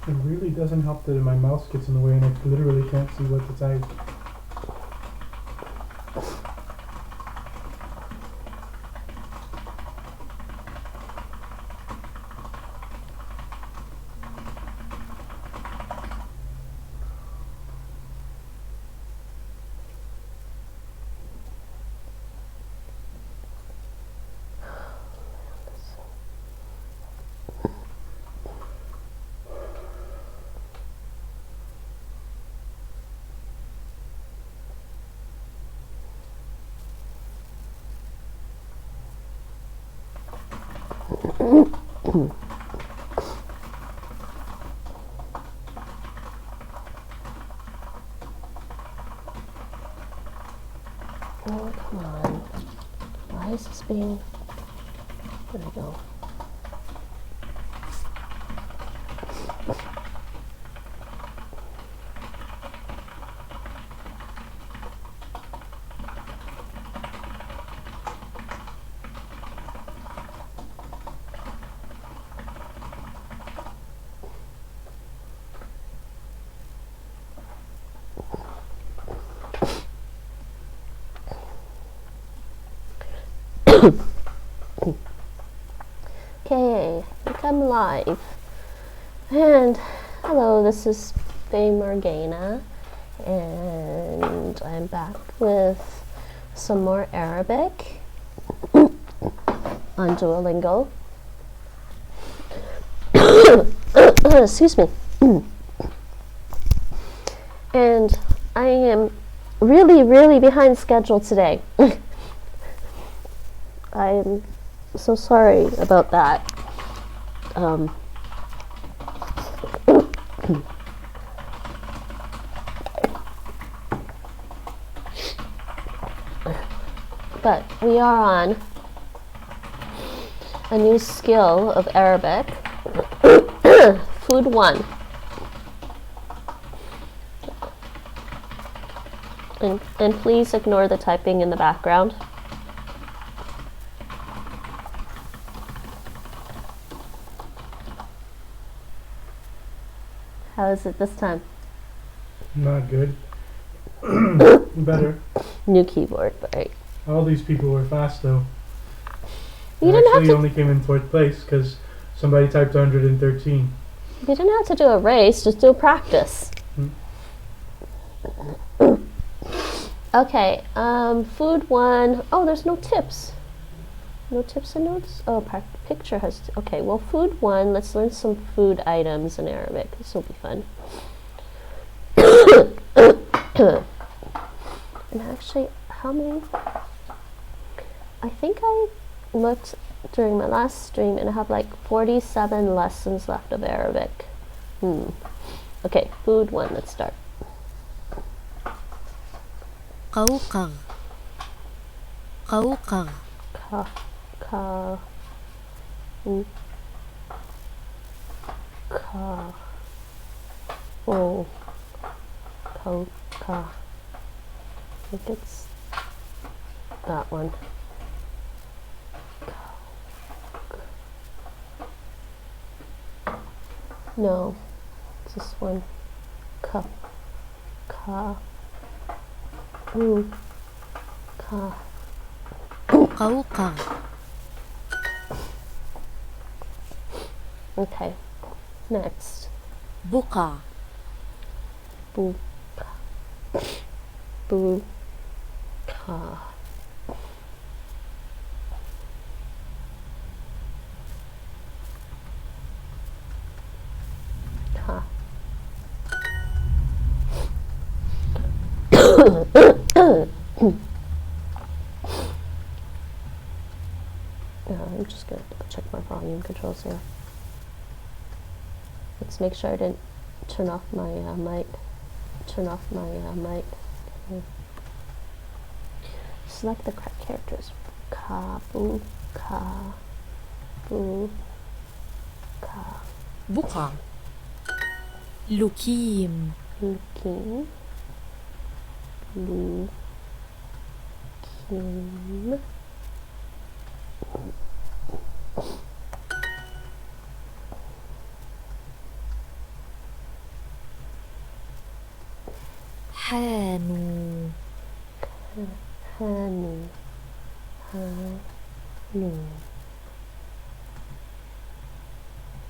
It really doesn't help that my mouse gets in the way and I literally can't see what to type. Oh, come on. Why is this being... There we go. Okay, I think I'm live. And hello, this is Faye Morgana, and I'm back with some more Arabic on Duolingo. Excuse me. And I am really behind schedule today. I'm so sorry about that. But we are on a new skill of Arabic, Food 1. And please ignore the typing in the background. How is it this time? Not good. Better. New keyboard, right? All these people were fast though. You didn't have to. Only came in 4th place because somebody typed 113. You didn't have to do a race, just do a practice. Okay, Food 1. Oh, there's no tips. No tips and notes? Oh, picture has... Okay, well, Food 1, let's learn some food items in Arabic. This will be fun. And actually, how many... I think I looked during my last stream and I have like 47 lessons left of Arabic. Okay, Food 1, let's start. قوقع قوقع Ka, ka, ka, oh, ko, ka. I think it's that one. No, it's this one. Ka, ka, ka. قوقع Okay, next. بقع Bu, bu, ka. Ka. I'm just going to check my volume controls here. Let's make sure I didn't turn off my mic. Okay. Select the correct characters. Ka, bu, ka, bu, ka. بقع لكيم Looking. Looking. حانوا هانوا هانوا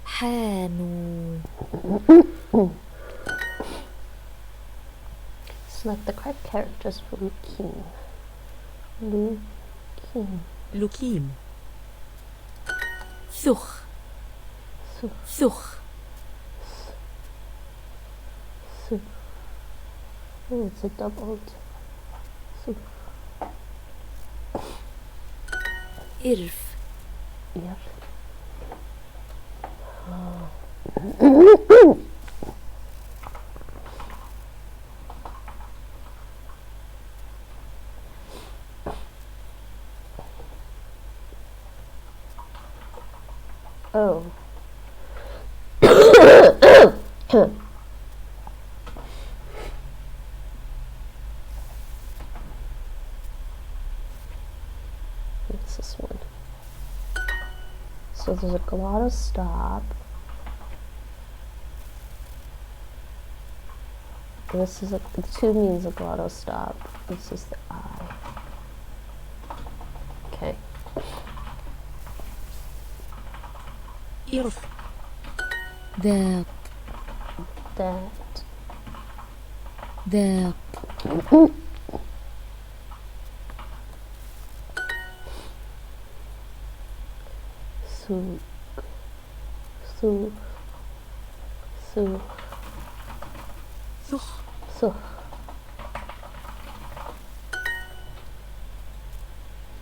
حانوا Select the correct characters for Lukin. Lukin. لكيم ثخ Su. ثخ Su. Oh, it's a doubled. Su. إرف Yep. Oh. What's this one? So there's a glottal stop. This is the 2 means a glottal stop. This is the I. Okay. إرف ذاق That. ذاق Su. Su. Su. ثخ So.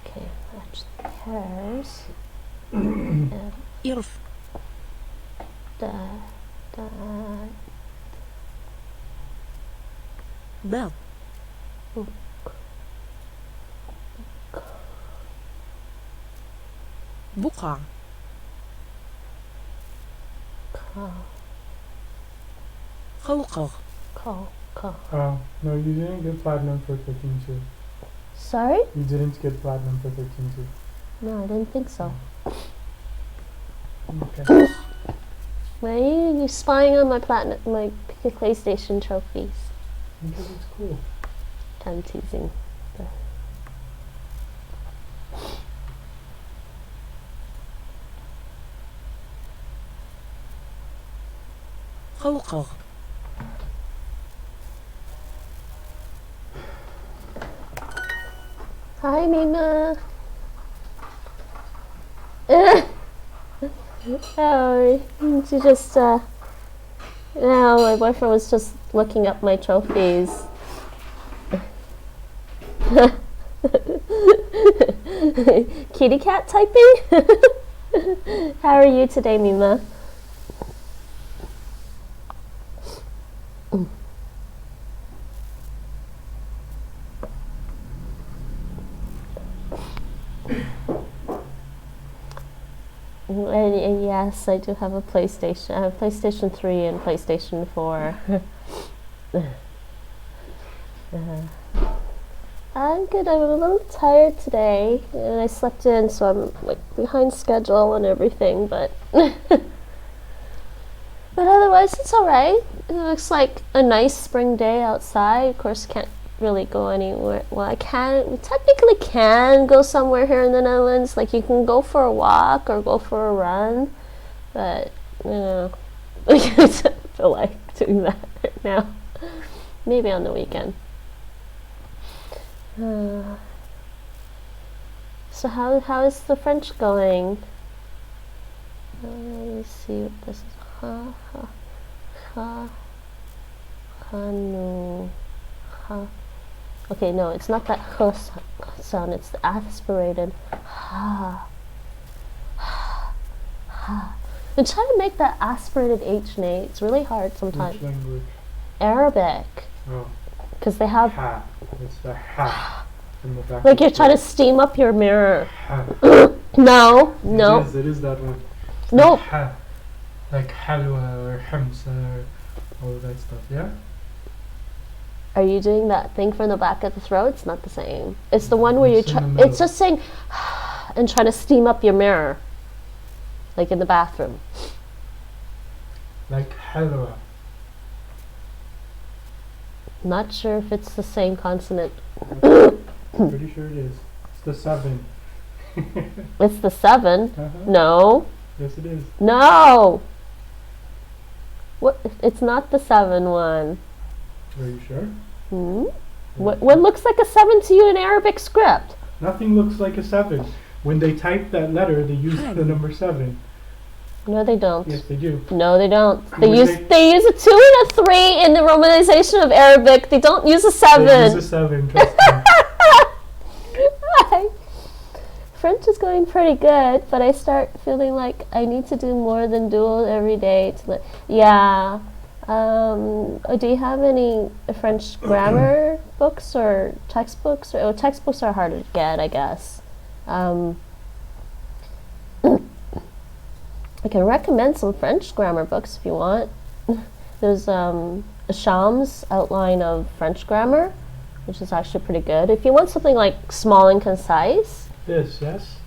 Okay, match the pairs. And إرف that. ضاد بقع Call. قوقغ No, you didn't get platinum for 13 too. Sorry? You didn't get platinum for 13 too. No, I didn't think so. Okay. Why are you spying on my PlayStation trophies? Because it's cool. I'm teasing. قوقغ Hi, Mima. Oh, she just, no, my boyfriend was just looking up my trophies. Kitty cat typing? How are you today, Mima? And yes, I do have a PlayStation. I have PlayStation 3 and PlayStation 4. I'm good. I'm a little tired today, and I slept in, so I'm like behind schedule and everything. But but otherwise, it's all right. It looks like a nice spring day outside. Of course, can't really go anywhere. Well, we technically can go somewhere here in the Netherlands. Like you can go for a walk or go for a run, but you know, I don't feel like doing that right now. Maybe on the weekend. So how is the French going? Let me see what this is. Ha ha ha ha no ha. Okay, no, it's not that h sound. It's the aspirated ha ha ha. I'm trying to make that aspirated H Nate. It's really hard sometimes. Which language? Arabic, Oh. because they have Ha. It's the ha. In the back. like you're trying to steam up your mirror. Ha. No, no, It is that one. no. Ha. Like halwa or hamsa or all of that stuff, yeah? Are you doing that thing from the back of the throat? It's not the same. It's the one where It's you're in the it's just saying and trying to steam up your mirror, like in the bathroom. Like halwa. Not sure if it's the same consonant. Pretty sure it is. It's the 7. It's the 7. Uh-huh. No. Yes, it is. No. What? It's not the 7 one. Are you sure? Hmm? What looks like a 7 to you in Arabic script? Nothing looks like a 7. When they type that letter, they use the number 7. No, they don't. Yes, they do. No, they don't. When They use a 2 and a 3 in the romanization of Arabic. They don't use a 7. They use a 7, trust me. French is going pretty good, but I start feeling like I need to do more than dual every day. Yeah. Do you have any French grammar books or textbooks? Textbooks are harder to get, I guess. I can recommend some French grammar books if you want. There's Sham's outline of French grammar, which is actually pretty good. If you want something like small and concise. This, yes?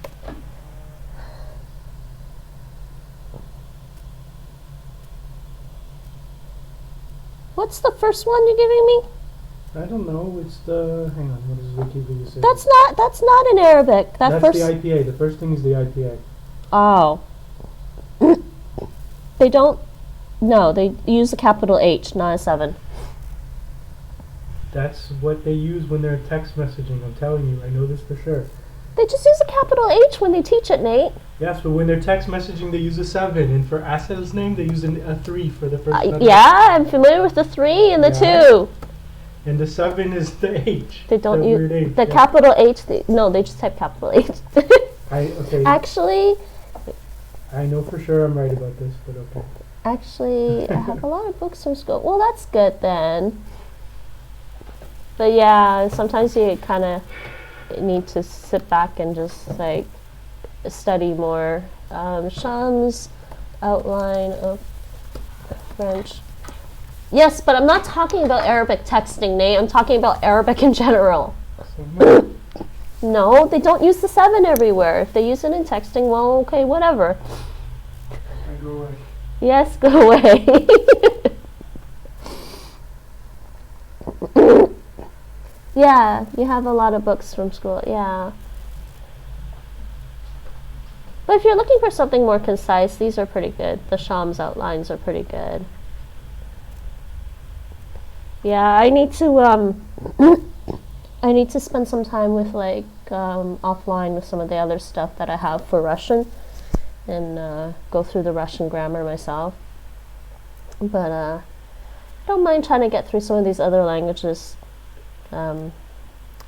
What's the first one you're giving me? I don't know. It's the... Hang on. What does Wikipedia say? That's not in Arabic. That's the IPA. The first thing is the IPA. Oh. They don't... No, they use a capital H, not a 7. That's what they use when they're text messaging. I'm telling you. I know this for sure. They just use a capital H when they teach it, Nate. Yes, but when they're text messaging, they use a 7. And for Asel's name, they use a 3 for the first letter. Yeah, I'm familiar with the 3 and the 2. And the 7 is the H. They don't the use weird H. the capital H. No, they just type capital H. Okay. Actually, I know for sure I'm right about this, but okay. Actually, I have a lot of books from school. Well, that's good then. But yeah, sometimes you kind of need to sit back and just like study more. Sham's outline of French. Yes, but I'm not talking about Arabic texting, Nate. I'm talking about Arabic in general. No, they don't use the 7 everywhere. If they use it in texting, well, okay, whatever. I go away. Yes, go away. Yeah, you have a lot of books from school, yeah. But if you're looking for something more concise, these are pretty good. The Sham's outlines are pretty good. Yeah, I need to spend some time with like offline with some of the other stuff that I have for Russian and go through the Russian grammar myself. But I don't mind trying to get through some of these other languages. Let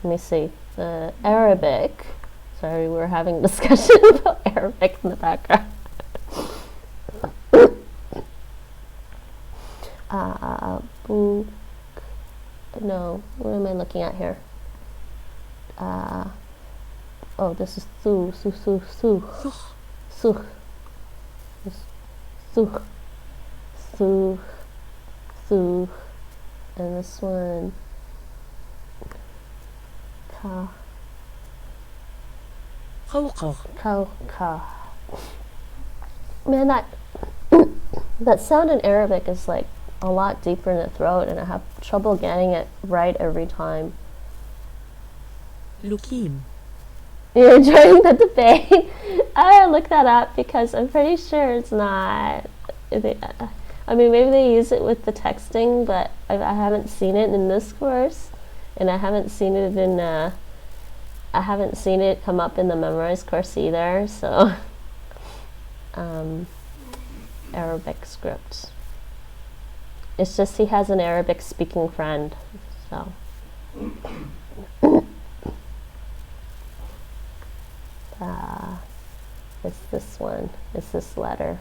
me see. The Arabic. Sorry, we're having a discussion about Arabic in the background. Book. No, what am I looking at here? Oh, this is su. And this one. Ka. Man, that sound in Arabic is like a lot deeper in the throat, and I have trouble getting it right every time. Lukim. You're enjoying the debate? I look that up because I'm pretty sure it's not. I mean, maybe they use it with the texting, but I haven't seen it in this course, and I haven't seen it in. I haven't seen it come up in the memorized course either. So, Arabic script. It's just he has an Arabic speaking friend, so. It's this one. It's this letter.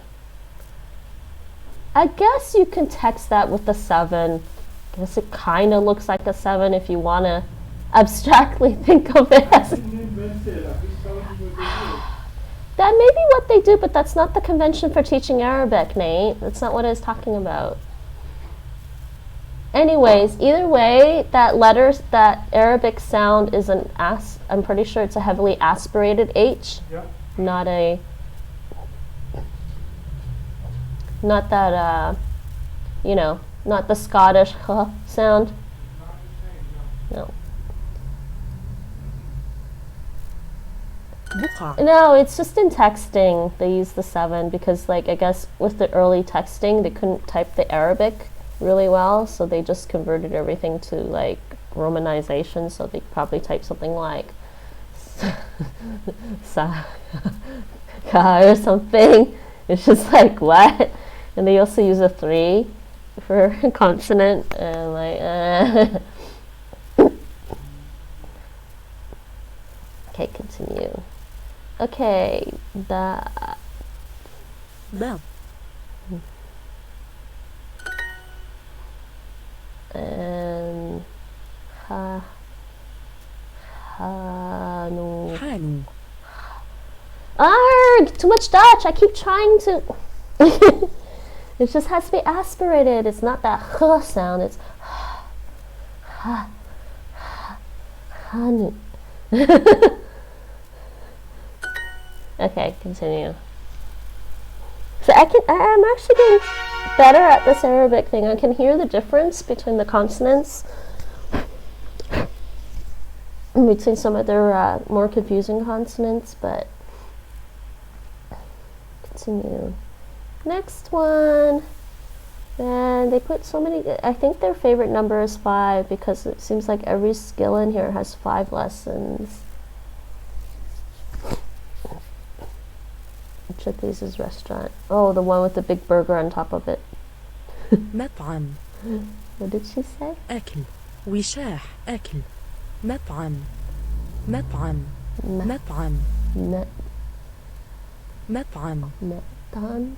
I guess you can text that with the 7. I guess it kind of looks like a 7 if you want to abstractly think of it as. That may be what they do, but that's not the convention for teaching Arabic, Nate. That's not what I was talking about. Anyways, either way, that Arabic sound is I'm pretty sure it's a heavily aspirated H, Yeah. not that, not the Scottish sound. No. بقعة No, it's just in texting they use the 7 because, like, I guess with the early texting they couldn't type the Arabic really well, so they just converted everything to like romanization, so they probably type something like sa or something. It's just like, what? And they also use a 3 for consonant, and like Okay, continue. Okay, the باب and ha hanu. حانو Arg! Too much Dutch. I keep trying to. It just has to be aspirated. It's not that h sound. It's ha hanu. Okay, continue. So I'm actually getting better at this Arabic thing. I can hear the difference between the consonants, between some other more confusing consonants, but continue. Next one. Man, they put so many. I think their favorite number is 5 because it seems like every skill in here has 5 lessons. Which of these is restaurant? Oh, the one with the big burger on top of it. مطعم What did she say? أكل وشاح أكل مطعم مطعم مطعم Net مطعم done.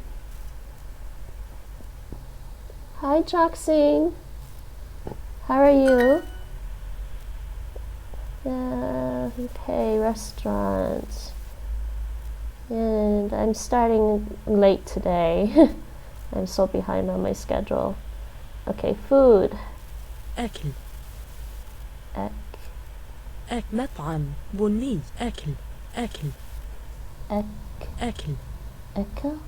Hi, Joxine. How are you? Okay, restaurant. And I'm starting late today. I'm so behind on my schedule. Okay, food. أكل Ek, مطعم بني أكل أكل ek, أكل echo?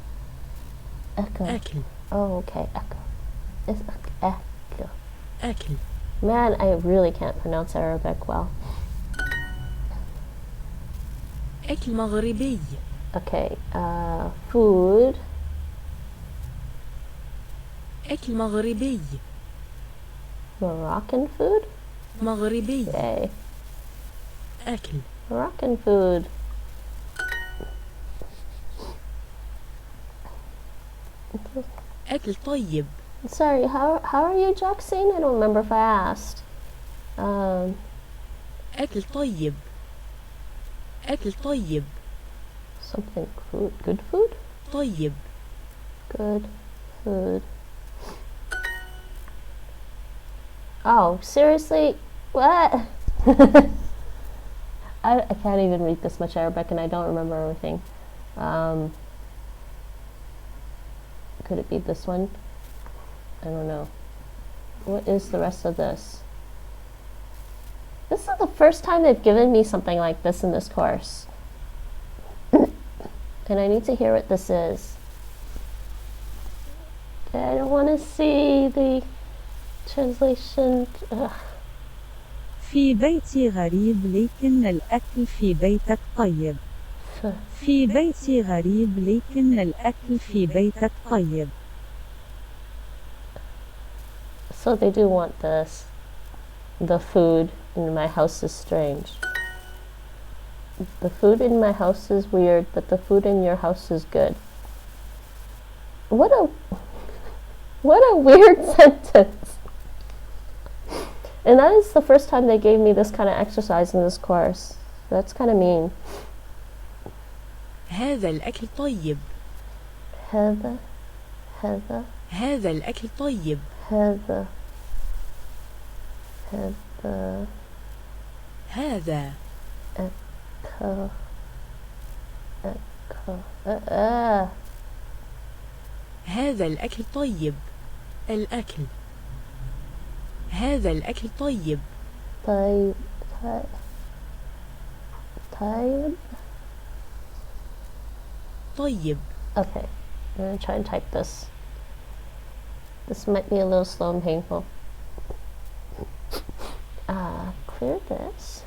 Echo. أكل Oh, okay, echo. It's echo. أكل Man, I really can't pronounce Arabic well. أكل مغربي Okay, food. أكل مغربي Moroccan food? مغربي Okay. أكل Moroccan food. أكل طيب Sorry, how are you, Joxine? I don't remember if I asked. أكل طيب أكل طيب Something food. Good food? طيب Good food. Oh, seriously? What? I can't even read this much Arabic and I don't remember everything. Could it be this one? I don't know. What is the rest of this? This is the first time they've given me something like this in this course. And I need to hear what this is. I don't want to see the translation. Ugh. في بيتي غريب لكن الأكل في بيتك طيب. في بيتي غريب لكن الأكل في بيتك طيب. So they do want this. The food in my house is strange. The food in my house is weird, but the food in your house is good. What a weird sentence. And that is the first time they gave me this kind of exercise in this course. That's kind of mean. هذا الأكل طيب هذا هذا الأكل طيب هذا هذا ك هذا الأكل طيب الأكل هذا الأكل طيب طيب طيب. طيب Okay, I'm gonna try and type this. This might be a little slow and painful. clear this.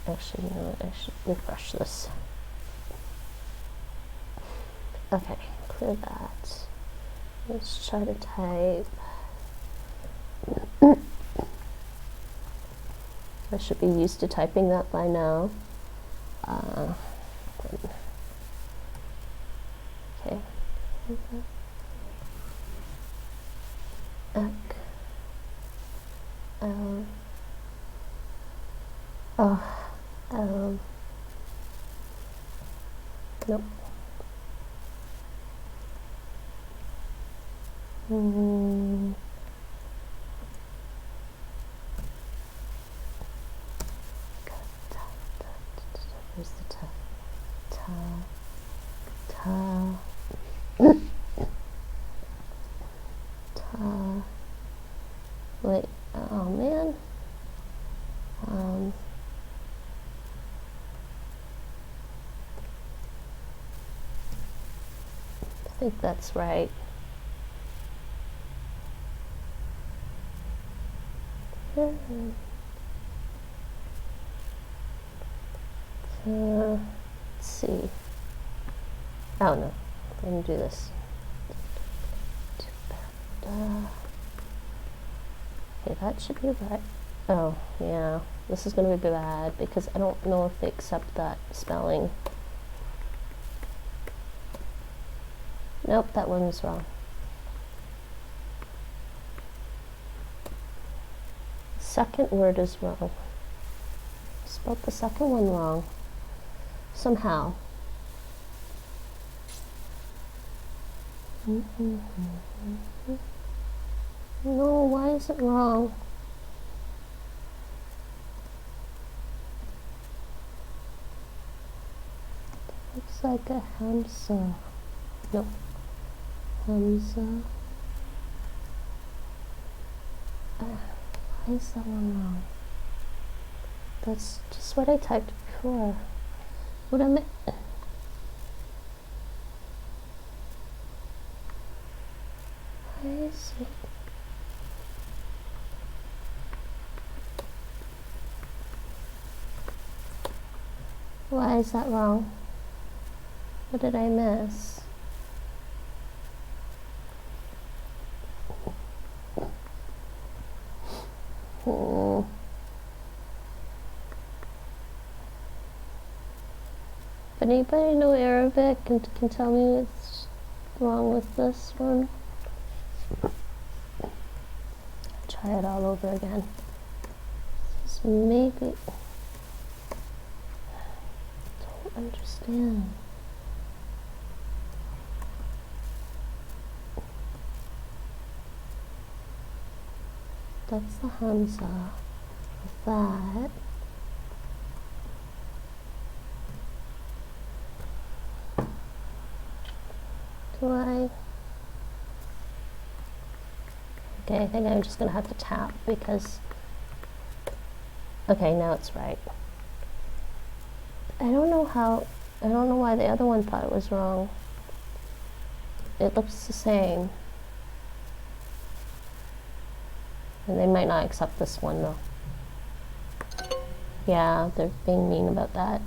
Actually, you know what? I should refresh this. Okay, clear that. Let's try to type. I should be used to typing that by now. Okay. Nope. Where's the ta? Wait, oh man. I think that's right. Let's see. Oh no, I'm gonna do this. Okay, that should be right. Oh, yeah. This is gonna be bad because I don't know if they accept that spelling. Nope, that one was wrong. Second word is wrong. Spelled the second one wrong. Somehow. No, why is it wrong? Looks like a Hamza. No. Hamza. Why is that one wrong? That's just what I typed before. What am I? Why is it? Why is that wrong? What did I miss? If anybody know Arabic and can tell me what's wrong with this one, try it all over again. Just maybe don't understand. That's the Hamza. That. Do I? Okay, I think I'm just gonna have to tap because. Okay, now it's right. I don't know why the other one thought it was wrong. It looks the same. And they might not accept this one though. Yeah, they're being mean about that.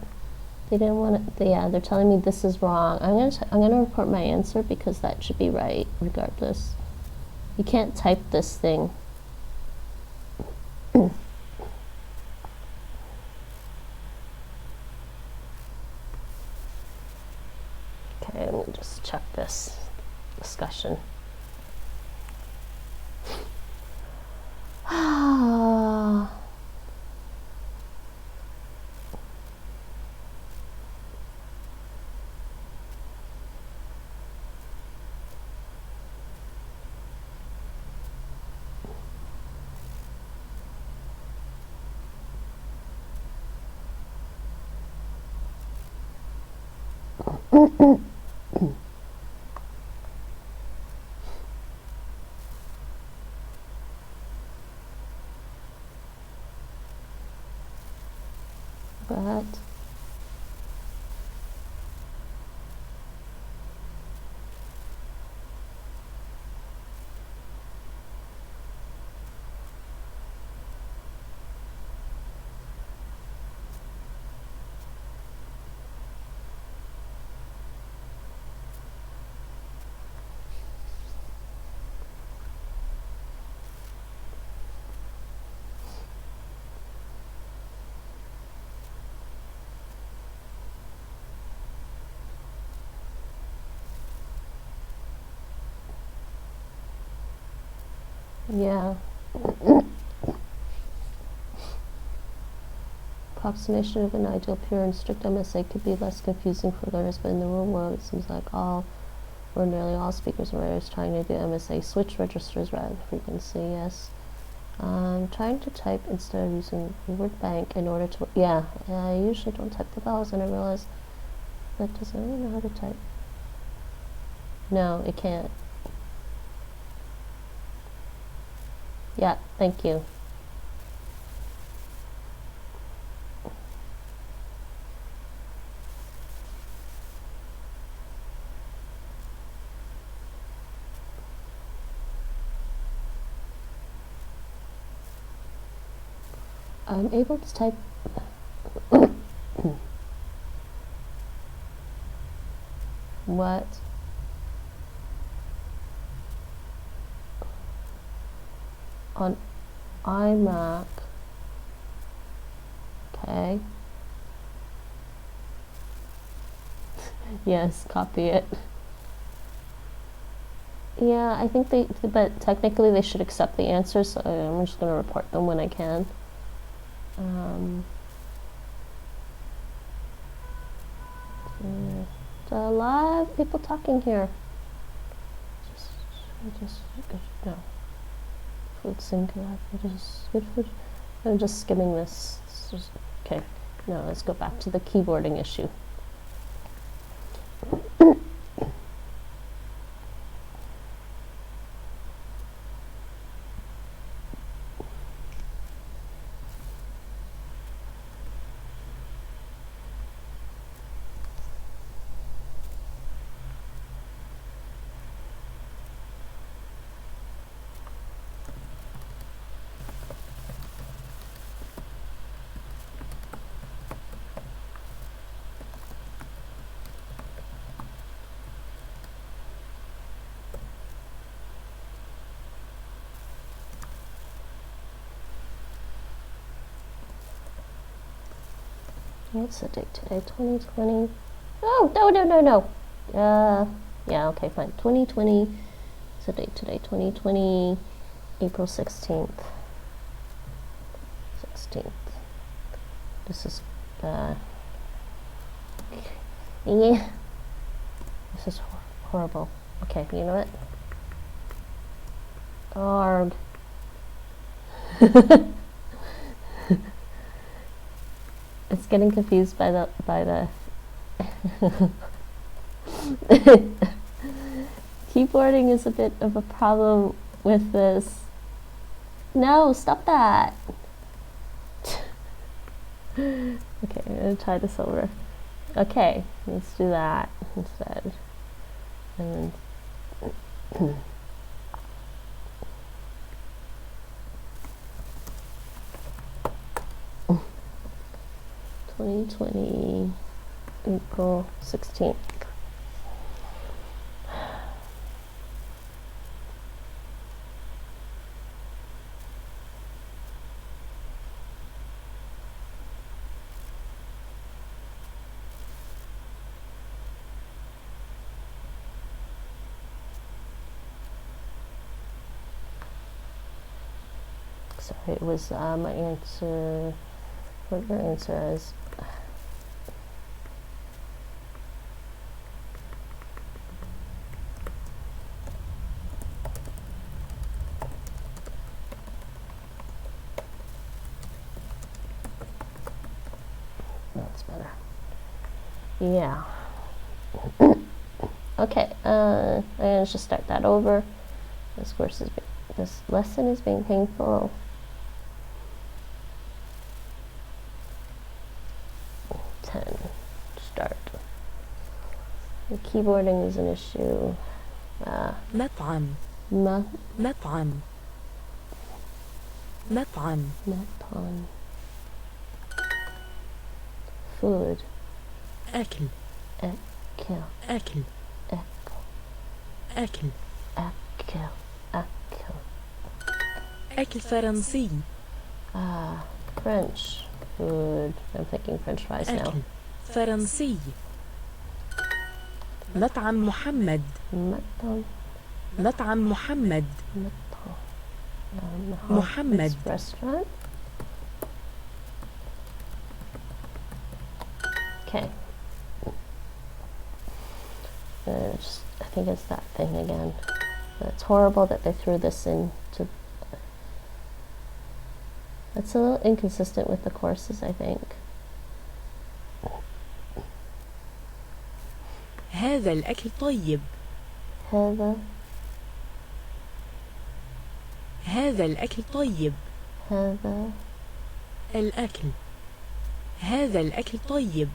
They didn't want to. Yeah, they're telling me this is wrong. I'm gonna report my answer because that should be right regardless. You can't type this thing. Okay, let me just check this discussion. But Yeah. Approximation of an ideal pure and strict MSA could be less confusing for learners, but in the real world it seems like all or nearly all speakers and writers trying to do MSA switch registers rather than frequency. Yes. Trying to type instead of using word bank in order to, I usually don't type the vowels, and I realize that doesn't really know how to type. No, it can't. Yeah, thank you. I'm able to type what? On iMac. Okay. Yes, copy it. Yeah, I think but technically they should accept the answers, so I'm just going to report them when I can. There's a lot of people talking here. No. Food singular. Good food. I'm just skimming this. Okay. No, let's go back to the keyboarding issue. What's the date today? 2020. Oh, no. Yeah, okay, fine. 2020. What's the date today? 2020, April 16th. 16th. This is, yeah. This is horrible. Okay, you know what? Arg. It's getting confused by the keyboarding is a bit of a problem with this. No, stop that. Okay, I'm gonna try this over. Okay, let's do that instead. And then 2020, April 16th. Sorry, it was my answer. What your answer is? That's better. Yeah. Okay. Let's just start that over. This lesson is being painful. 10. Start. The keyboarding is an issue. مطعم. مطعم. مطعم. مطعم. Food. أكل. أكل. أكل. أكل. أكل. أكل. أكل. أكل فرنسي. French. Food. I'm thinking French fries now. أكل فرنسي. مطعم محمد. مطعم. مطعم محمد. مطعم. محمد. restaurant. Okay. I think it's that thing again. It's horrible that they threw this into. It's a little inconsistent with the courses, I think. هذا الأكل طيب. هذا الأكل طيب. الأكل. هذا الأكل طيب.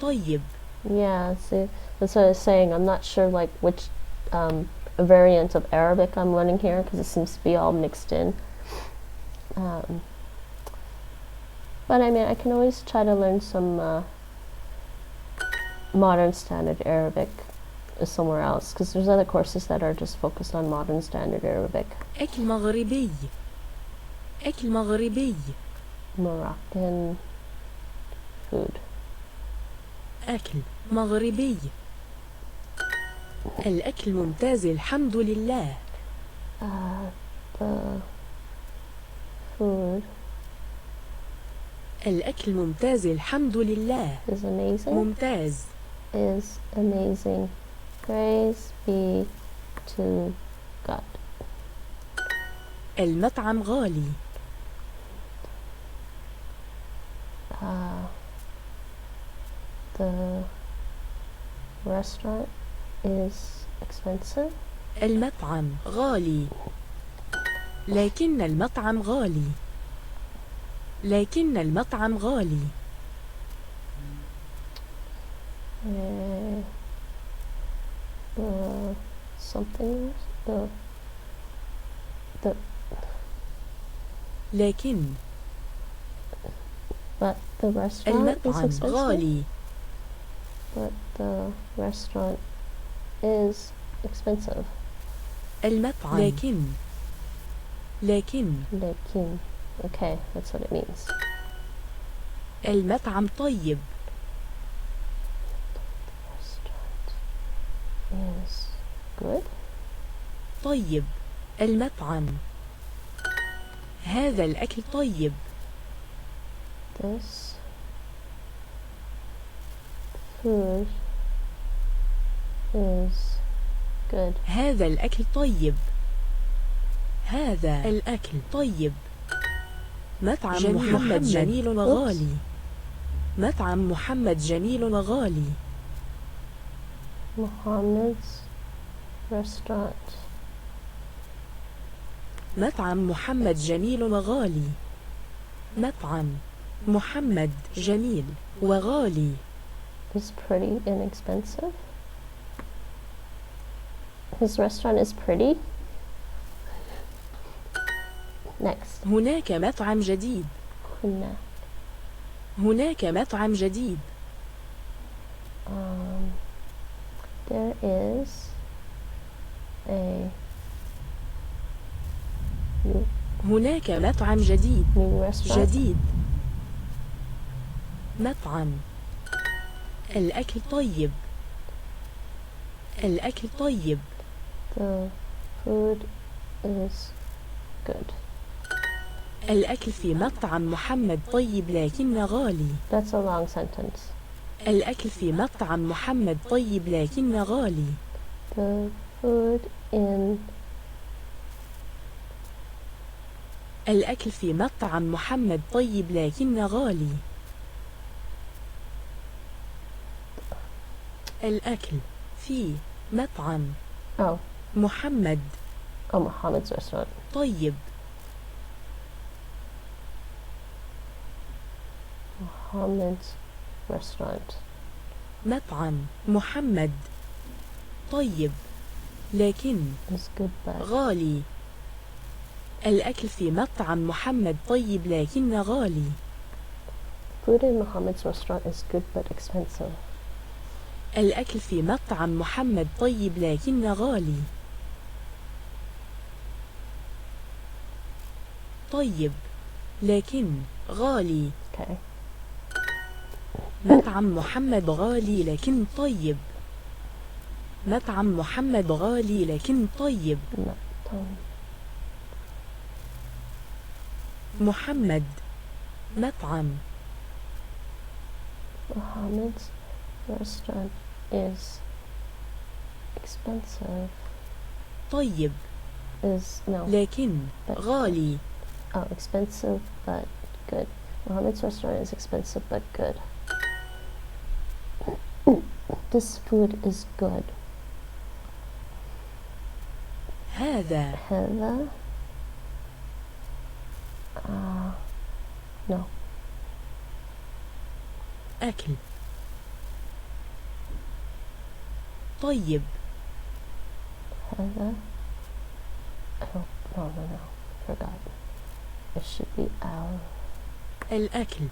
طيب. Yeah, see, that's what I was saying. I'm not sure like which variant of Arabic I'm learning here because it seems to be all mixed in. But I mean, I can always try to learn some modern standard Arabic somewhere else because there's other courses that are just focused on modern standard Arabic. أكل مغربي. أكل مغربي. Moroccan food. أكل مغربي. الأكل ممتاز الحمد لله. The food الأكل ممتاز الحمد لله. is amazing. ممتاز. Is amazing. Praise be to God. المطعم غالي. The restaurant is expensive. المطعم غالي. لكن المطعم غالي. لكن المطعم غالي. Something else? The لكن but the restaurant is المطعم expensive. غالي. But the restaurant is expensive. المطعم. لكن لكن. Okay, that's what it means. المطعم طيب. The restaurant is good. طيب. المطعم. هذا الأكل طيب. This food is good. هذا الأكل طيب. هذا الأكل طيب. مطعم محمد جميل وغالي. مطعم محمد جميل وغالي. Muhammad's restaurant. مطعم محمد جميل وغالي. مطعم محمد جميل وغالي. Is pretty inexpensive. His restaurant is pretty. Next. هناك مطعم جديد. هناك مطعم جديد. There is a هناك مطعم جديد. new restaurant. جديد. مطعم. الأكل طيب. الأكل طيب. The food is good. الأكل في مطعم محمد طيب لكن غالي. That's a long sentence. الأكل في مطعم محمد طيب لكن غالي. The food in الأكل في مطعم محمد طيب لكن غالي. الأكل في مطعم oh محمد Muhammad's restaurant. طيب. Muhammad's restaurant. مطعم محمد طيب لكن Is good but غالي. الأكل في مطعم محمد طيب لكن غالي. food in Muhammad's restaurant is good but expensive. الأكل في مطعم محمد طيب لكن غالي. طيب لكن غالي. Okay. مطعم محمد غالي لكن طيب. مطعم محمد غالي لكن طيب. محمد مطعم. Muhammad's restaurant is expensive. طيب. Is no. لكن but غالي. Oh, expensive but good. Muhammad's restaurant is expensive but good. This food is good. هذا. هذا no. أكل. طيب. هذا oh, no. Forgot. It should be our. الأكل.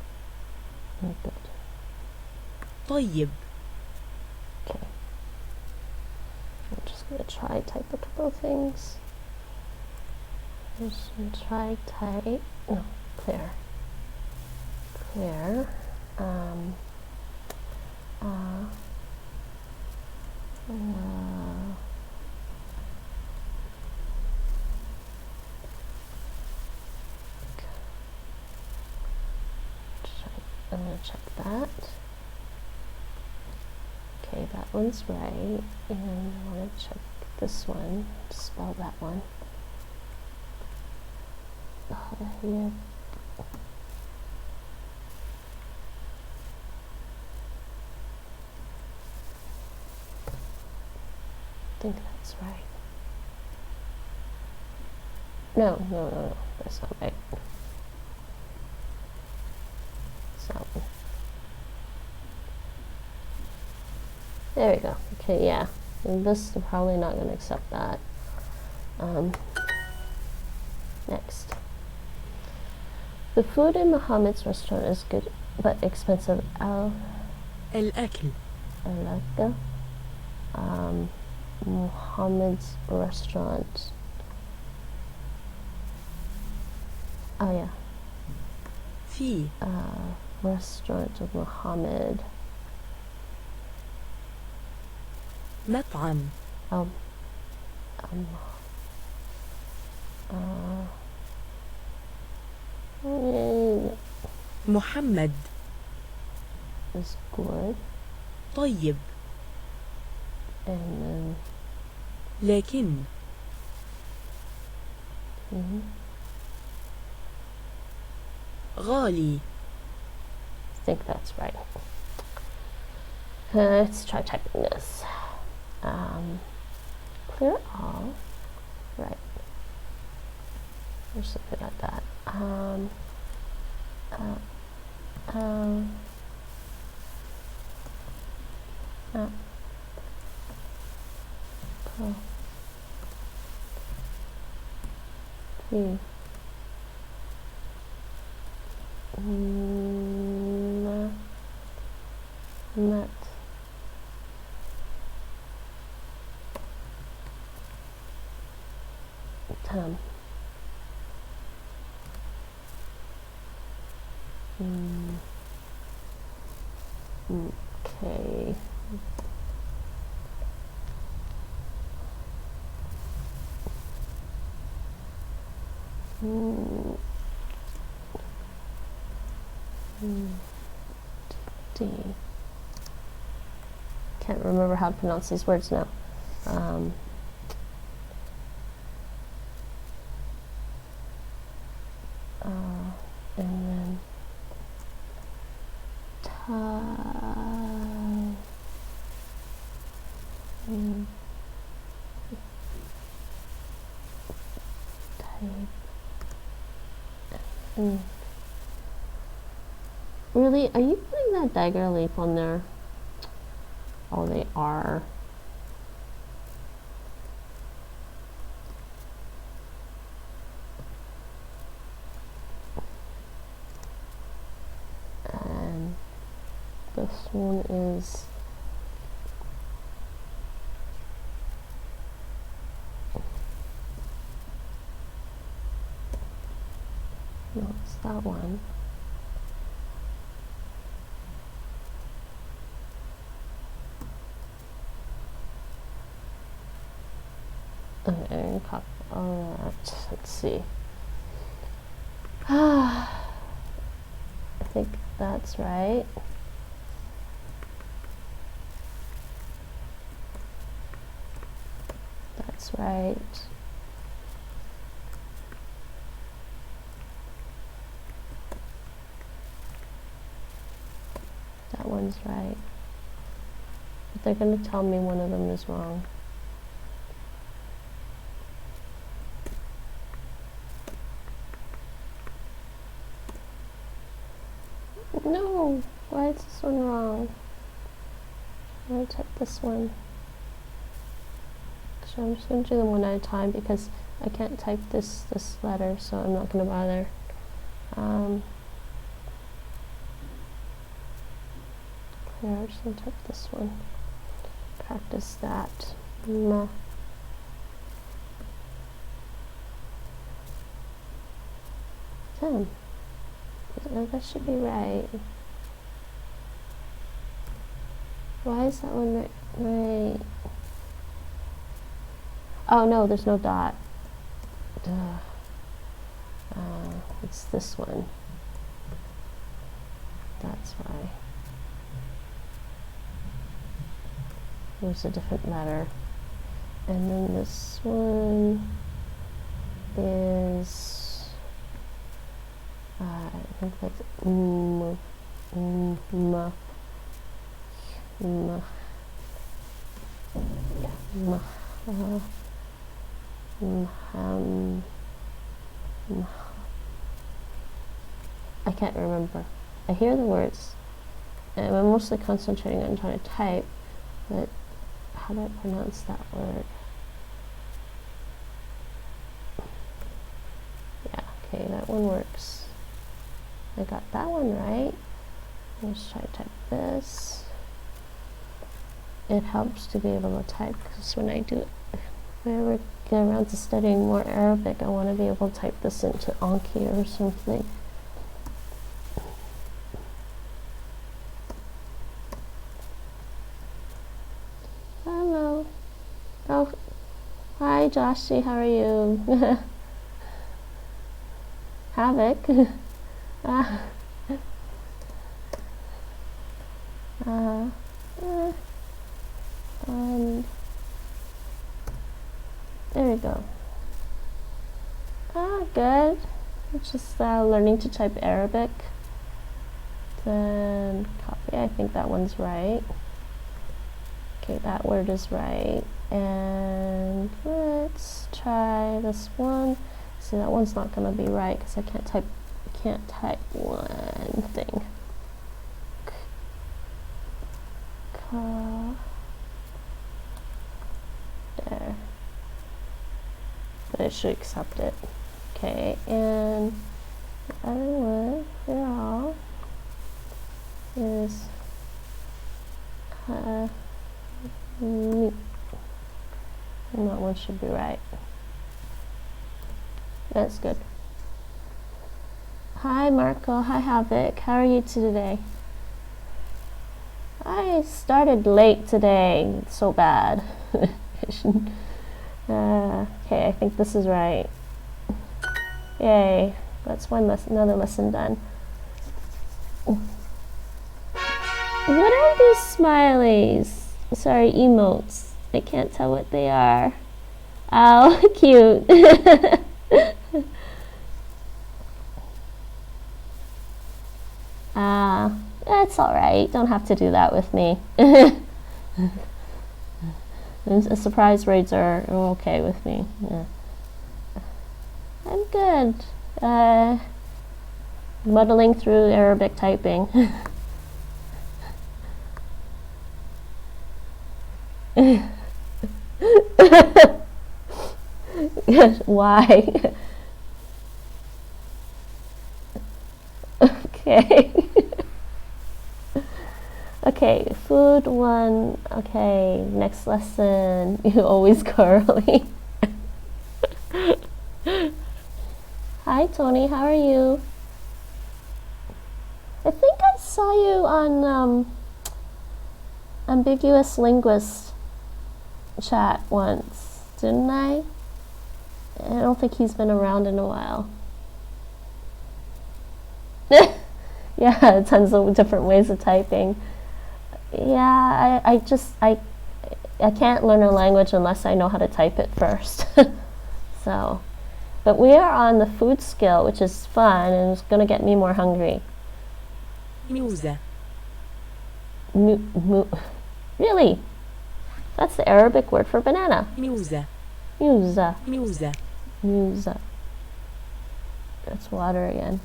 Good. طيب. Okay. I'm just gonna try type a couple of things. I'm just gonna try type. No, clear. Clear. I'm gonna check that. Okay, that one's right, and I want to check this one. Spell that one. Here. I think that's right. No, that's not right. So there we go. Okay, yeah. And this is probably not going to accept that. Next. The food in Muhammad's restaurant is good but expensive. الأكل. Alaka. Muhammad's restaurant. Oh yeah. في. Restaurant of Muhammad. مطعم. محمد is good. طيب. And then لكن غالي. I think that's right. Let's try typing this. Clear all. Right. We're so good at that. Cool. Met. Okay. D. Can't remember how to pronounce these words now. And then Really? Are you putting that dagger leaf on there? Oh, they are. And this one is no, it's that one. Okay, copy all that. Let's see. I think that's right. That's right. That one's right. But they're going to tell me one of them is wrong. No! Why is this one wrong? I'm going to type this one. So I'm just going to do them one at a time because I can't type this letter, so I'm not going to bother. Here, I'm just going to type this one. Practice that. Ma. That should be right. Why is that one right? Oh no, there's no dot. Duh. It's this one. That's why. There's a different letter. And then this one is I think like m. I can't remember. I hear the words, and I'm mostly concentrating on trying to type, but how do I pronounce that word? Yeah, okay, that one works. I got that one right. Let's try to type this. It helps to be able to type, because when I ever get around to studying more Arabic, I want to be able to type this into Anki or something. Hello. Oh, hi Joshi, how are you? Havoc. There we go. Good. Just learning to type Arabic. Then copy. I think that one's right. Okay, that word is right. And let's try this one. See, that one's not going to be right because I can't type one thing. There. But it should accept it. Okay, and the other one here all is me. And that one should be right. That's good. Hi Marco, hi Havoc, how are you today? I started late today, it's so bad. Okay, I think this is right. Yay, that's another lesson done. What are these smileys? Sorry, emotes. I can't tell what they are. Oh, cute. That's alright. Don't have to do that with me. Surprise raids are okay with me. Yeah. I'm good. Muddling through Arabic typing. Why? Okay. Okay, food one. Okay, next lesson. You always go early. Hi Tony, how are you? I think I saw you on Ambiguous Linguist chat once, didn't I? I don't think he's been around in a while. Yeah, tons of different ways of typing. Yeah, I can't learn a language unless I know how to type it first. So, but we are on the food skill, which is fun and it's gonna get me more hungry. موزة. Really? That's the Arabic word for banana. موزة. Musa. موزة. Musa. That's water again.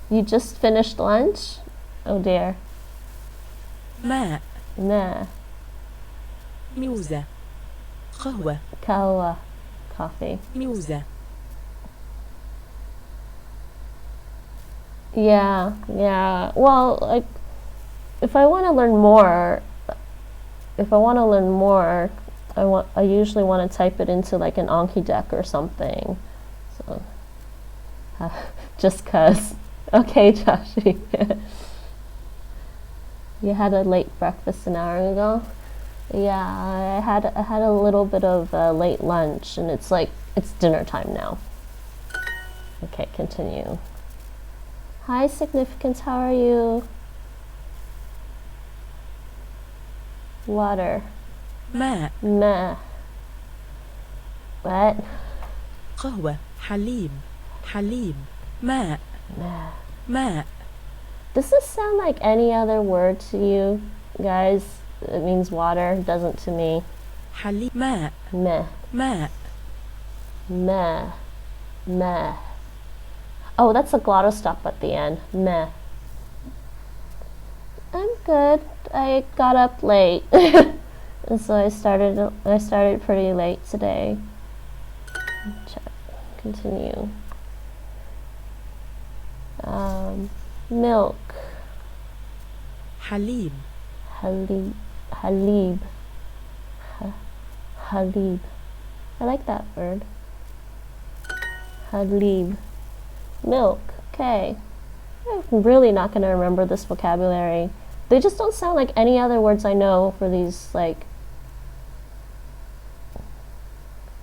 You just finished lunch? Oh dear. ماء. Nah. موزة. قهوة. Kawa. Coffee. موزة. Yeah, yeah. Well, like, if I want to learn more, I usually want to type it into like an Anki deck or something. So, just 'cause. Okay, Joshi. You had a late breakfast an hour ago? Yeah, I had a little bit of a late lunch, and it's dinner time now. Okay, continue. Hi, significance. How are you? Water. ماء. Meh. What? قهوة. حليب. حليب. ماء. Meh. ماء. Does this sound like any other word to you guys? It means water. It doesn't to me. حليب. ماء. Meh. ماء. Meh. Meh. Oh, that's a glottal stop at the end. Meh. I'm good. I got up late. And so I started pretty late today. Check. Continue. Milk. حليب. Halib. Halib. Halib. I like that word. Halib. Milk. Okay. I'm really not going to remember this vocabulary. They just don't sound like any other words I know for these, like...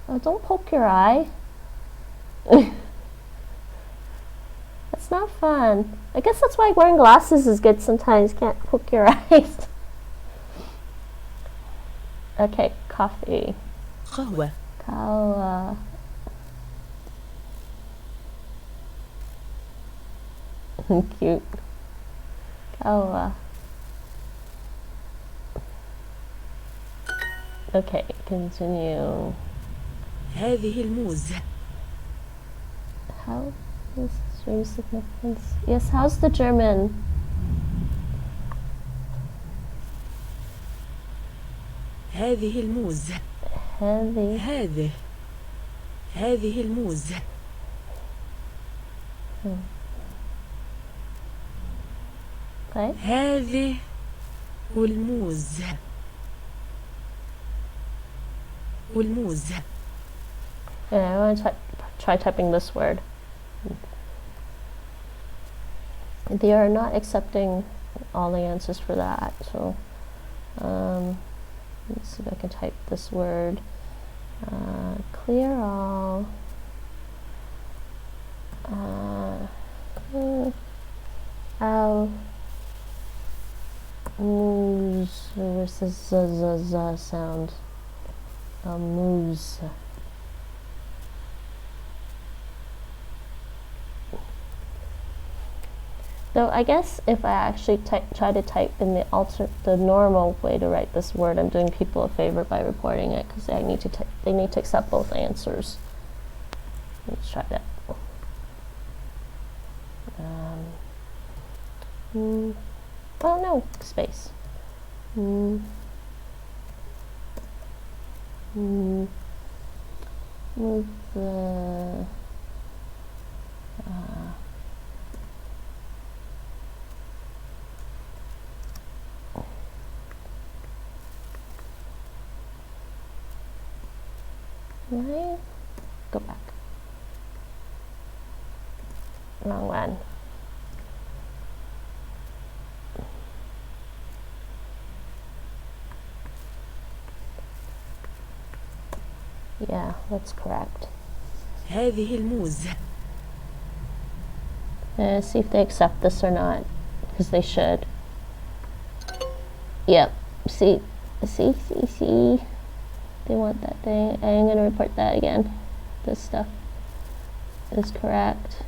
Oh, don't poke your eye. That's not fun. I guess that's why wearing glasses is good sometimes. Can't poke your eyes. Okay, coffee. قهوة. Kawa. Cute. Kawa. Okay, continue. هذه الموز. How is string significance? Yes, how's the German? هذه الموز. Heavy. هذه الموز. Okay. هذه والموز. والموز. Yeah, I want to try typing this word. They are not accepting all the answers for that, so let's see if I can type this word. Clear all. Ow. Moose versus z sound. Moose. So I guess if I actually try to type in the normal way to write this word, I'm doing people a favor by reporting it because they need to accept both answers. Let's try that. Oh no, space. Move the right? Go back. Wrong one. Yeah, that's correct. هذه الموز. See if they accept this or not, because they should. Yep. See. They want that thing. I'm going to report that again. This stuff is correct.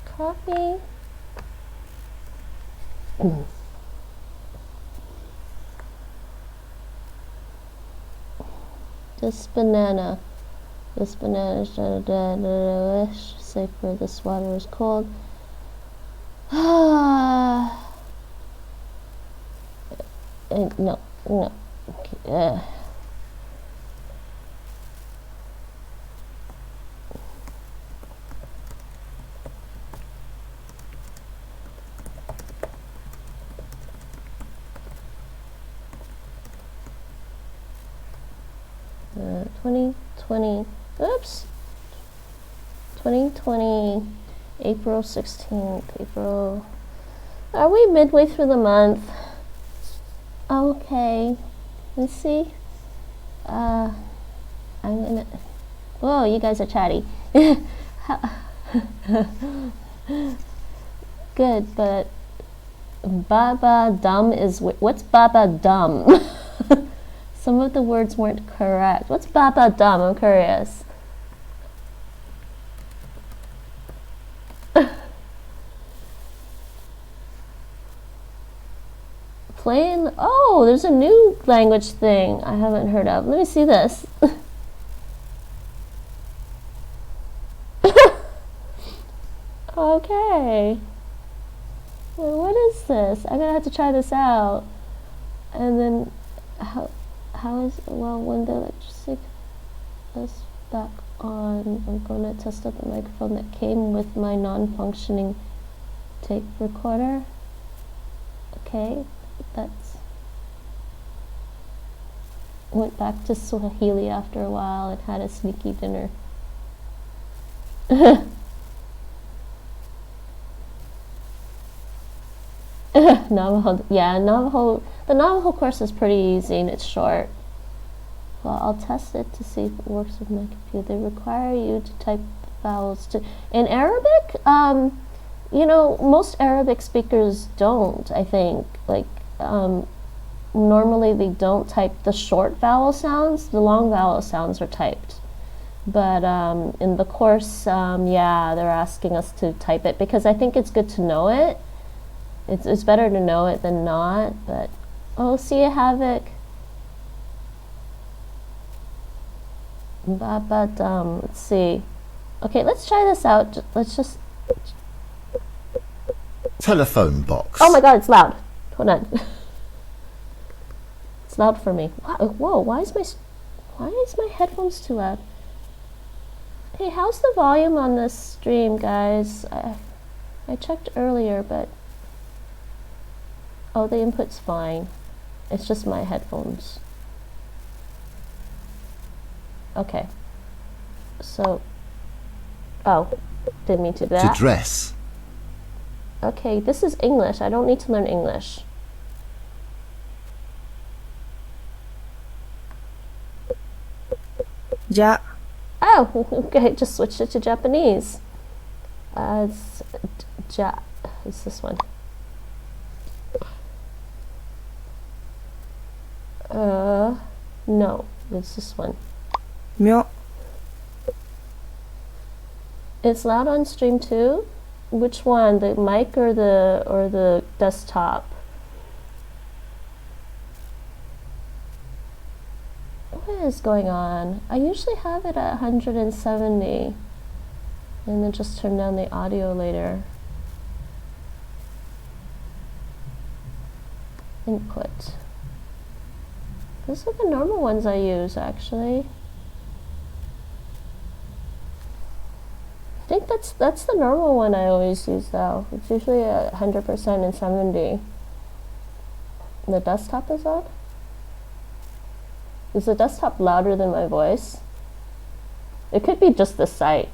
Coffee. This banana is safe for this water is cold. No. Okay. 2020, oops, 2020, April 16th, April, are we midway through the month? Okay, let's see, I'm gonna, whoa, you guys are chatty. Good, but Baba Dum is, what's Baba Dum? Some of the words weren't correct. What's Baba Dum? I'm curious. Plain, oh, there's a new language thing I haven't heard of. Let me see this. Okay. Well, what is this? I'm gonna have to try this out. And then, how is, well, when the electricity is back on, I'm gonna test out the microphone that came with my non-functioning tape recorder. Okay, that's, went back to Swahili after a while and had a sneaky dinner. Navajo, yeah, Navajo, the Navajo course is pretty easy and it's short. Well, I'll test it to see if it works with my computer. They require you to type vowels to, in Arabic, you know, most Arabic speakers don't, I think, like, normally they don't type the short vowel sounds, the long vowel sounds are typed. But in the course, yeah, they're asking us to type it because I think it's good to know it. It's better to know it than not, but, oh, see a havoc. Let's see. Okay, let's try this out. Let's just. Telephone box. Oh my god, it's loud. Hold on. It's loud for me. Whoa, why is my headphones too loud? Hey, how's the volume on this stream, guys? I checked earlier, but. Oh, the input's fine. It's just my headphones. Okay. So, oh, didn't mean to do that. To dress. Okay, this is English. I don't need to learn English. Ja. Oh, okay, just switched it to Japanese. It's it's this one. No, it's this one. Myo. It's loud on stream too? Which one? The mic or the desktop? What is going on? I usually have it at 170 and then just turn down the audio later. Input. These are the normal ones I use, actually. I think that's the normal one I always use, though. It's usually 100% and 70. The desktop is on? Is the desktop louder than my voice? It could be just the site.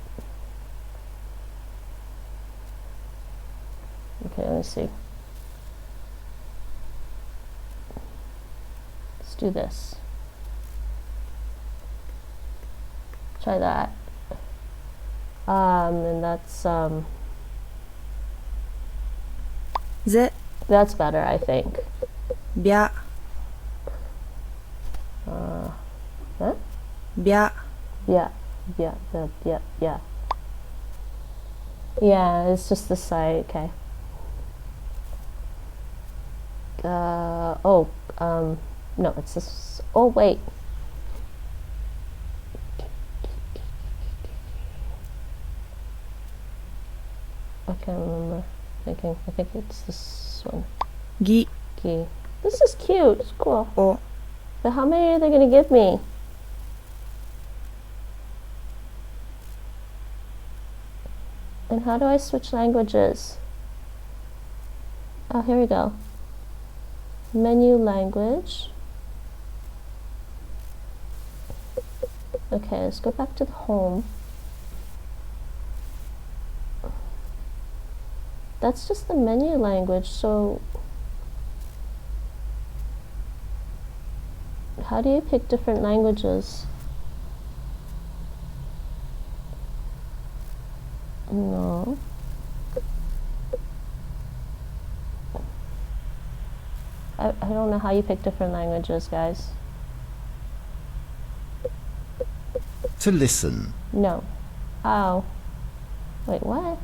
Okay, let me see. Let's do this. Try that. And that's better, I think. بيع Huh? بيع Yeah. Yeah, it's just the side, okay. No, it's this. Oh, wait. I can't remember. I think it's this one. جي Key. This is cute. It's cool. أو But how many are they going to give me? And how do I switch languages? Oh, here we go. Menu language. Okay, let's go back to the home. That's just the menu language, so how do you pick different languages? No. I don't know how you pick different languages, guys. To listen. No. How? Wait, what?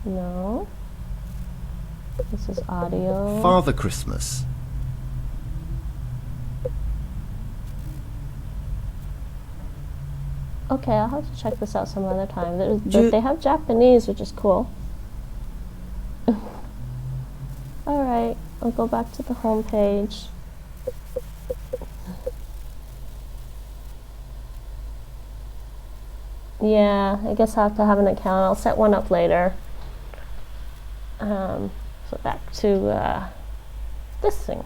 No. This is audio. Father Christmas. Okay, I'll have to check this out some other time. But they have Japanese, which is cool. Alright, I'll go back to the home page. Yeah, I guess I'll have to have an account. I'll set one up later. So back to this thing.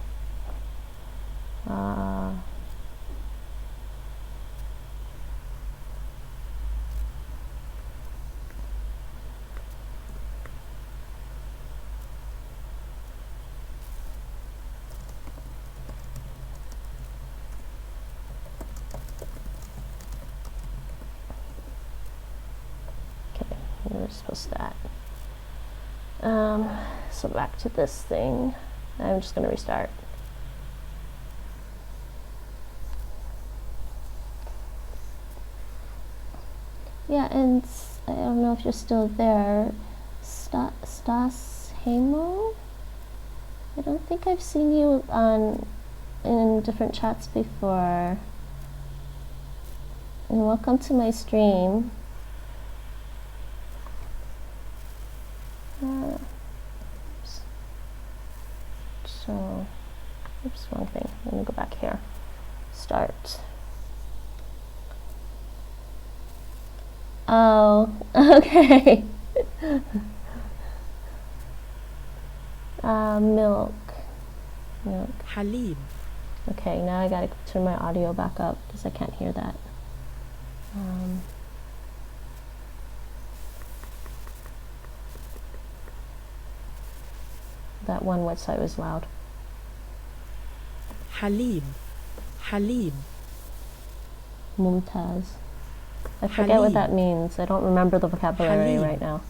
Okay, we're supposed to that. So back to this thing. I'm just going to restart. Yeah, and I don't know if you're still there. Stas Hamo? I don't think I've seen you in different chats before. And welcome to my stream. So, oops, wrong thing. Let me go back here. Start. Oh, okay. Milk. حليب. Okay, now I gotta turn my audio back up because I can't hear that. That one website was loud. حليب حليب Mumtaz. I forget what that means. I don't remember the vocabulary right now.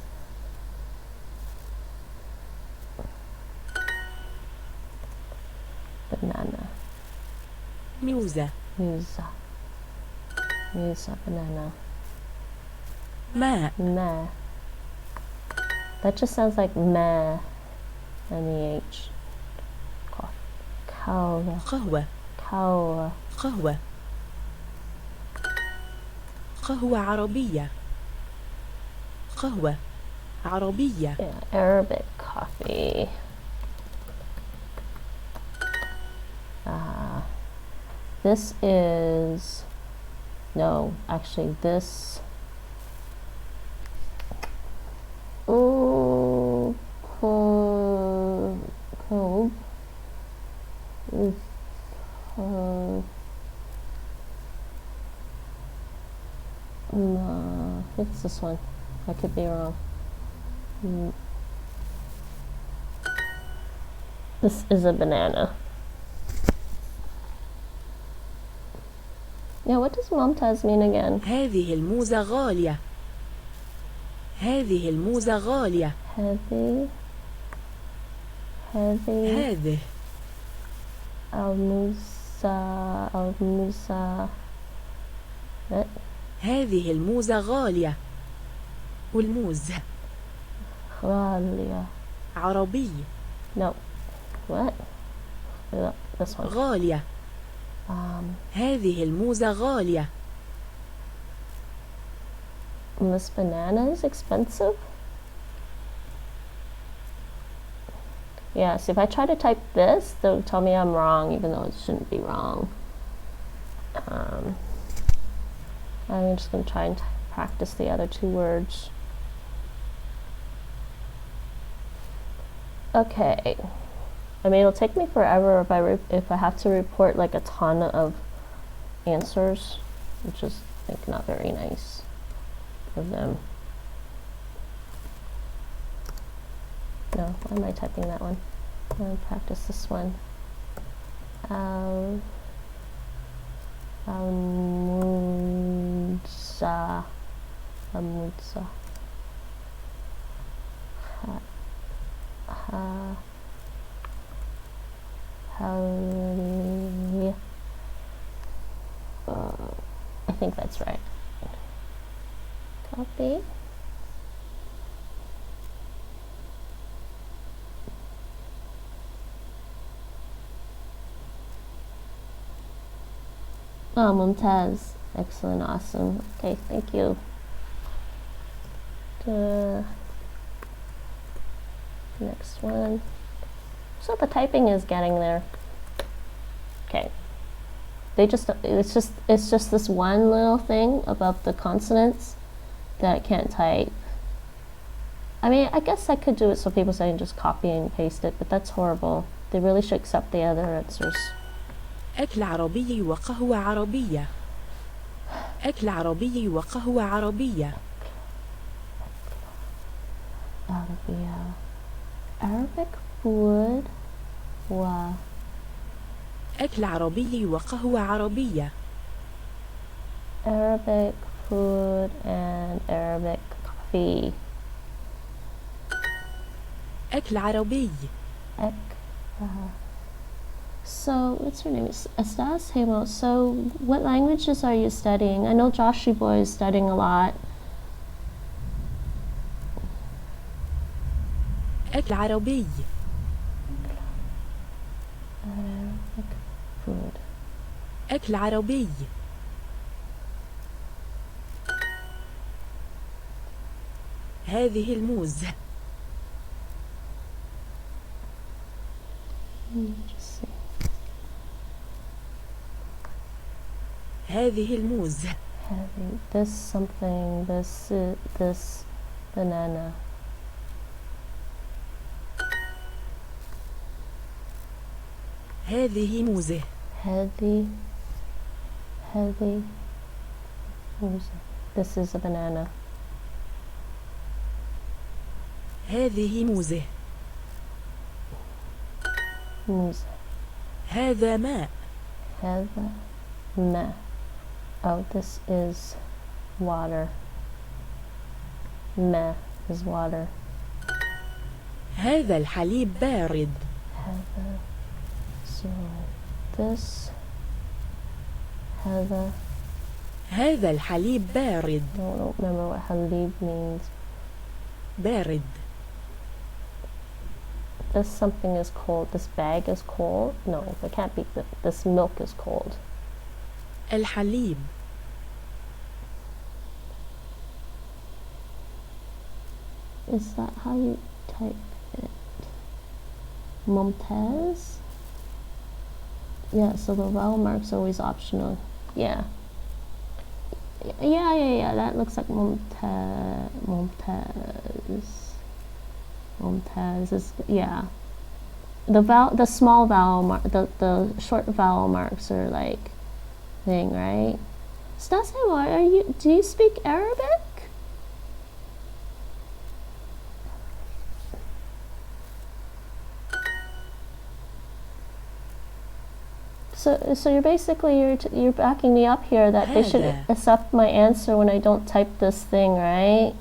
Banana. موزة Musa. Musa, banana. ماء Meh. That just sounds like meh. M-E-H. Cow. قهوة Cow. قهوة قهوة عربية قهوة عربية Yeah, Arabic coffee. This is... No, actually this... Ooh, cold is no, I think it's this one. I could be wrong. This is a banana. Yeah, what does Mumtaz mean again? هذه الموزة غالية. هذه الموزة غالية. هذه هذه الموزة هذه الموزة غالية. والموز غالية. عربي. No. What? This one. غالية. هذه الموزة غالية. This banana is expensive? Yes, if I try to type this, they'll tell me I'm wrong, even though it shouldn't be wrong. I'm just going to try and practice the other two words. Okay. I mean, it'll take me forever if I have to report like a ton of answers, which is like not very nice of them. No, why am I typing that one? I'm going to practice this one. Almudza. I think that's right. Copy. Oh, Mumtaz. Excellent, awesome. Okay, thank you. The next one. So the typing is getting there. Okay. It's just this one little thing about the consonants that I can't type. I mean, I guess I could do it so people say just copy and paste it, but that's horrible. They really should accept the other answers. أكل عربي وقهوة عربية. أكل عربي وقهوة عربية. Arabic food أكل عربي وقهوة عربية. Arabic food and Arabic coffee. أكل عربي. So, what's her name? Astas Hemo. So, what languages are you studying? I know Joshi Boy is studying a lot. أكل عربي. Arabic food. أكل عربي. هذه الموز. Just see. هذه الموز. This something. This banana. هذه موزة. Heavy موزة. This is a banana. هذه موزة. موزة. هذا ماء. هذا ماء. Oh, this is water. ماء is water. هذا الحليب بارد. هذا. So this. هذا. هذا الحليب بارد. I don't remember what halib means. بارد. This something is cold. This bag is cold. No, it can't be. This milk is cold. الحليب. Is that how you type it? Mumtaz? Yeah, so the vowel mark's always optional. Yeah. Yeah. That looks like Mumtaz. Mumtaz is, yeah. The small vowel mark, the short vowel marks are like thing, right? Stasimo, do you speak Arabic? So you're basically you're backing me up here that they should هذا. accept my answer when I don't type this thing, right?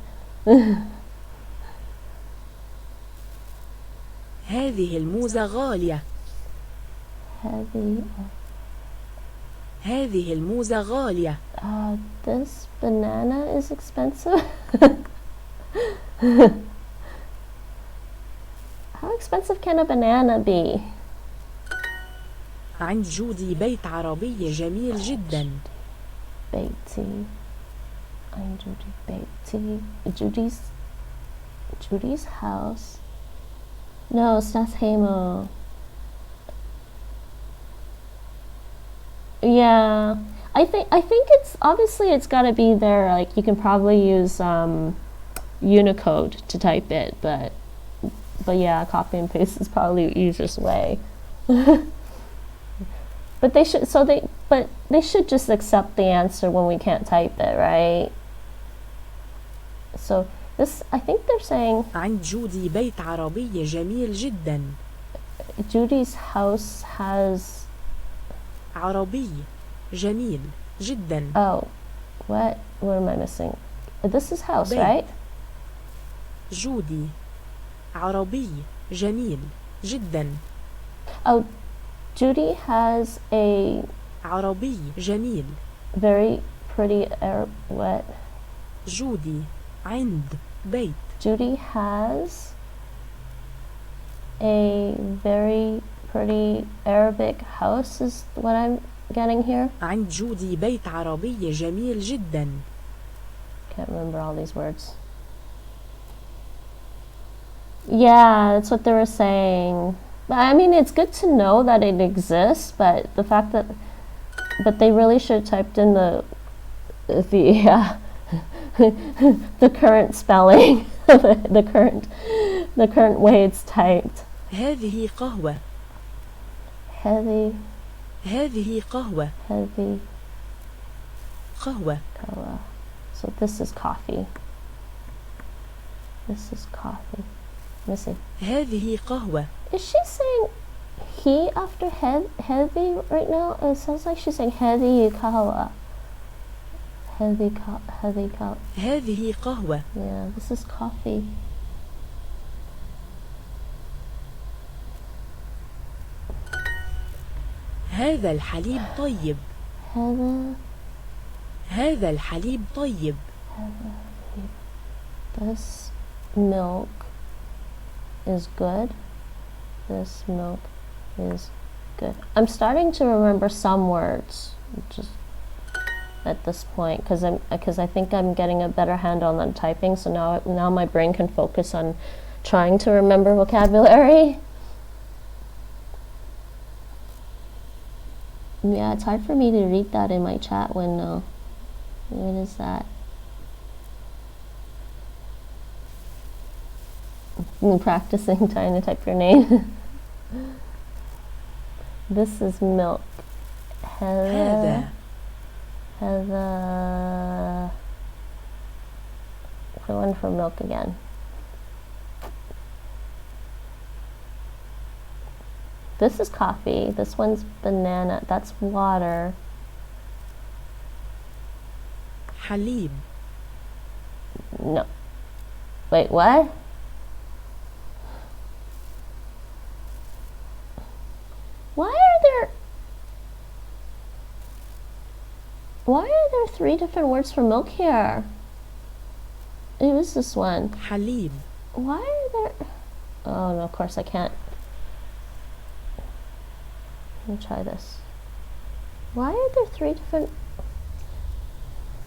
هذه الموزة غالية. Heavy. هذه الموزة غالية. This banana is expensive. How expensive can a banana be? عند جودي بيت عربي جميل جدا. بيتي. I'm Judy بيتي. Judy's house. No, Stathamo. Yeah, I think it's obviously it's got to be there. Like you can probably use Unicode to type it, but yeah, copy and paste is probably the easiest way. But they should just accept the answer when we can't type it, right? So this, I think they're saying عند جودي بيت عربي جميل جدا. Judy's house has عربي جميل جدا. Oh, what am I missing? This is house, بيت. right? جودي عربي جميل جدا. Oh, Judy has a عربي جميل. very pretty what? جودي عند بيت. Judy has a very pretty Arabic house is what I'm getting here. عند جودي بيت عربي جميل جدا. Can't remember all these words. Yeah, that's what they were saying. But I mean, it's good to know that it exists, but the fact that, but they really should have typed in the the current spelling, the current way it's typed. هذه قهوة. Heavy, هذه قهوة. heavy, قهوة. color. So this is coffee. This is coffee. Let me see. هذه قهوة. Is she saying he after heavy right now? It sounds like she's saying heavy kawa. Heavy kawa. هذه قهوة. Yeah, this is coffee. هذا الحليب طيب. هذا الحليب طيب. This milk is good. This milk is good. I'm starting to remember some words just at this point because I think I'm getting a better handle on typing. So now my brain can focus on trying to remember vocabulary. Yeah, it's hard for me to read that in my chat window. What is that? I'm practicing trying to type your name. This is milk. هذا. I went for milk again. This is coffee. This one's banana. That's water. حليب. No. Wait, what? Why are there 3 different words for milk here? It was this one. حليب. Why are there... Oh no, of course I can't. Let me try this. Why are there 3 different...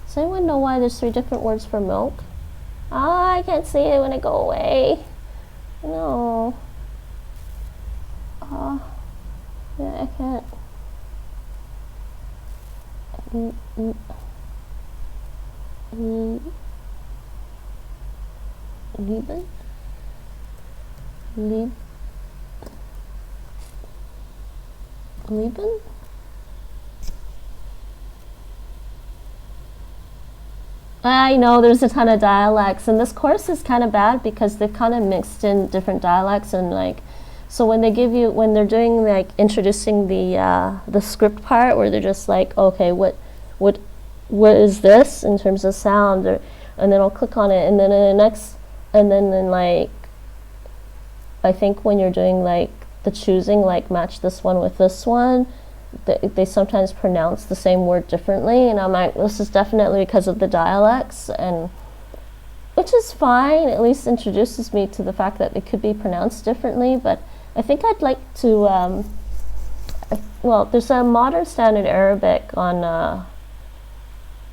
Does anyone know why there's 3 different words for milk? Ah, I can't see it when I go away. No. Yeah, I can't. Lieben? Lieben? I know there's a ton of dialects, and this course is kind of bad because they've kind of mixed in different dialects, and like So when they're doing like introducing the script part, where they're just like, okay, what is this in terms of sound, and then I'll click on it, and then in the next, and then like, I think when you're doing like the choosing, like match this one with this one, they sometimes pronounce the same word differently, and I'm like, this is definitely because of the dialects, and which is fine, at least introduces me to the fact that it could be pronounced differently. But I think I'd like to, well, there's a modern standard Arabic on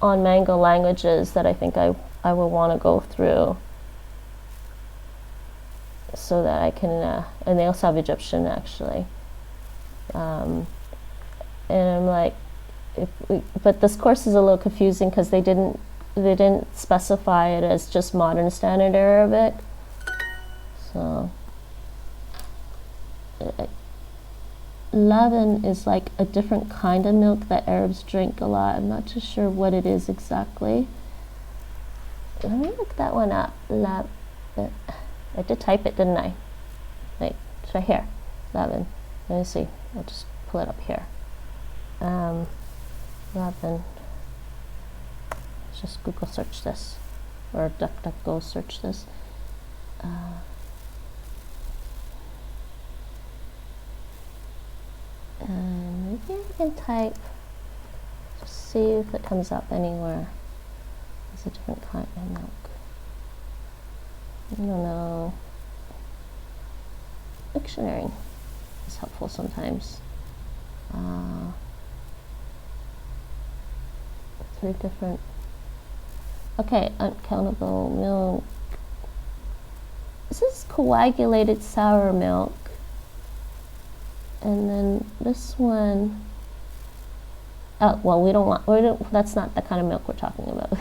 Mango Languages that I think I will want to go through, so that I can, and they also have Egyptian actually. And I'm like, but this course is a little confusing because they didn't specify it as just modern standard Arabic. So laban is like a different kind of milk that Arabs drink a lot. I'm not too sure what it is exactly. Let me look that one up. I did type it, didn't I? Like, it's right here. Laban. Let me see. I'll just pull it up here. Laban. Just Google search this, or DuckDuckGo search this. And maybe I can type, just see if it comes up anywhere. It's a different kind of milk. I don't know. Dictionary is helpful sometimes. 3 different. Okay, uncountable milk. This is coagulated sour milk. And then this one, oh, well, we don't, that's not the kind of milk we're talking about.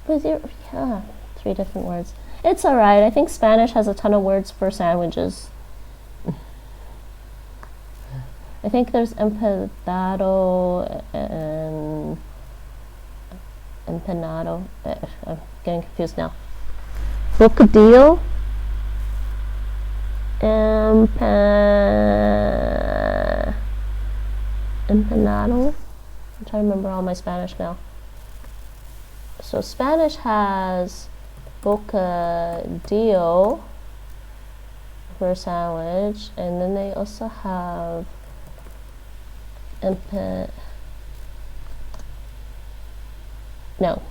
But yeah, 3 different words. It's alright. I think Spanish has a ton of words for sandwiches. I think there's empanado and empanado. I'm getting confused now. Bocadillo. Empanado. I'm trying to remember all my Spanish now. So Spanish has bocadillo for a sandwich, and then they also have no.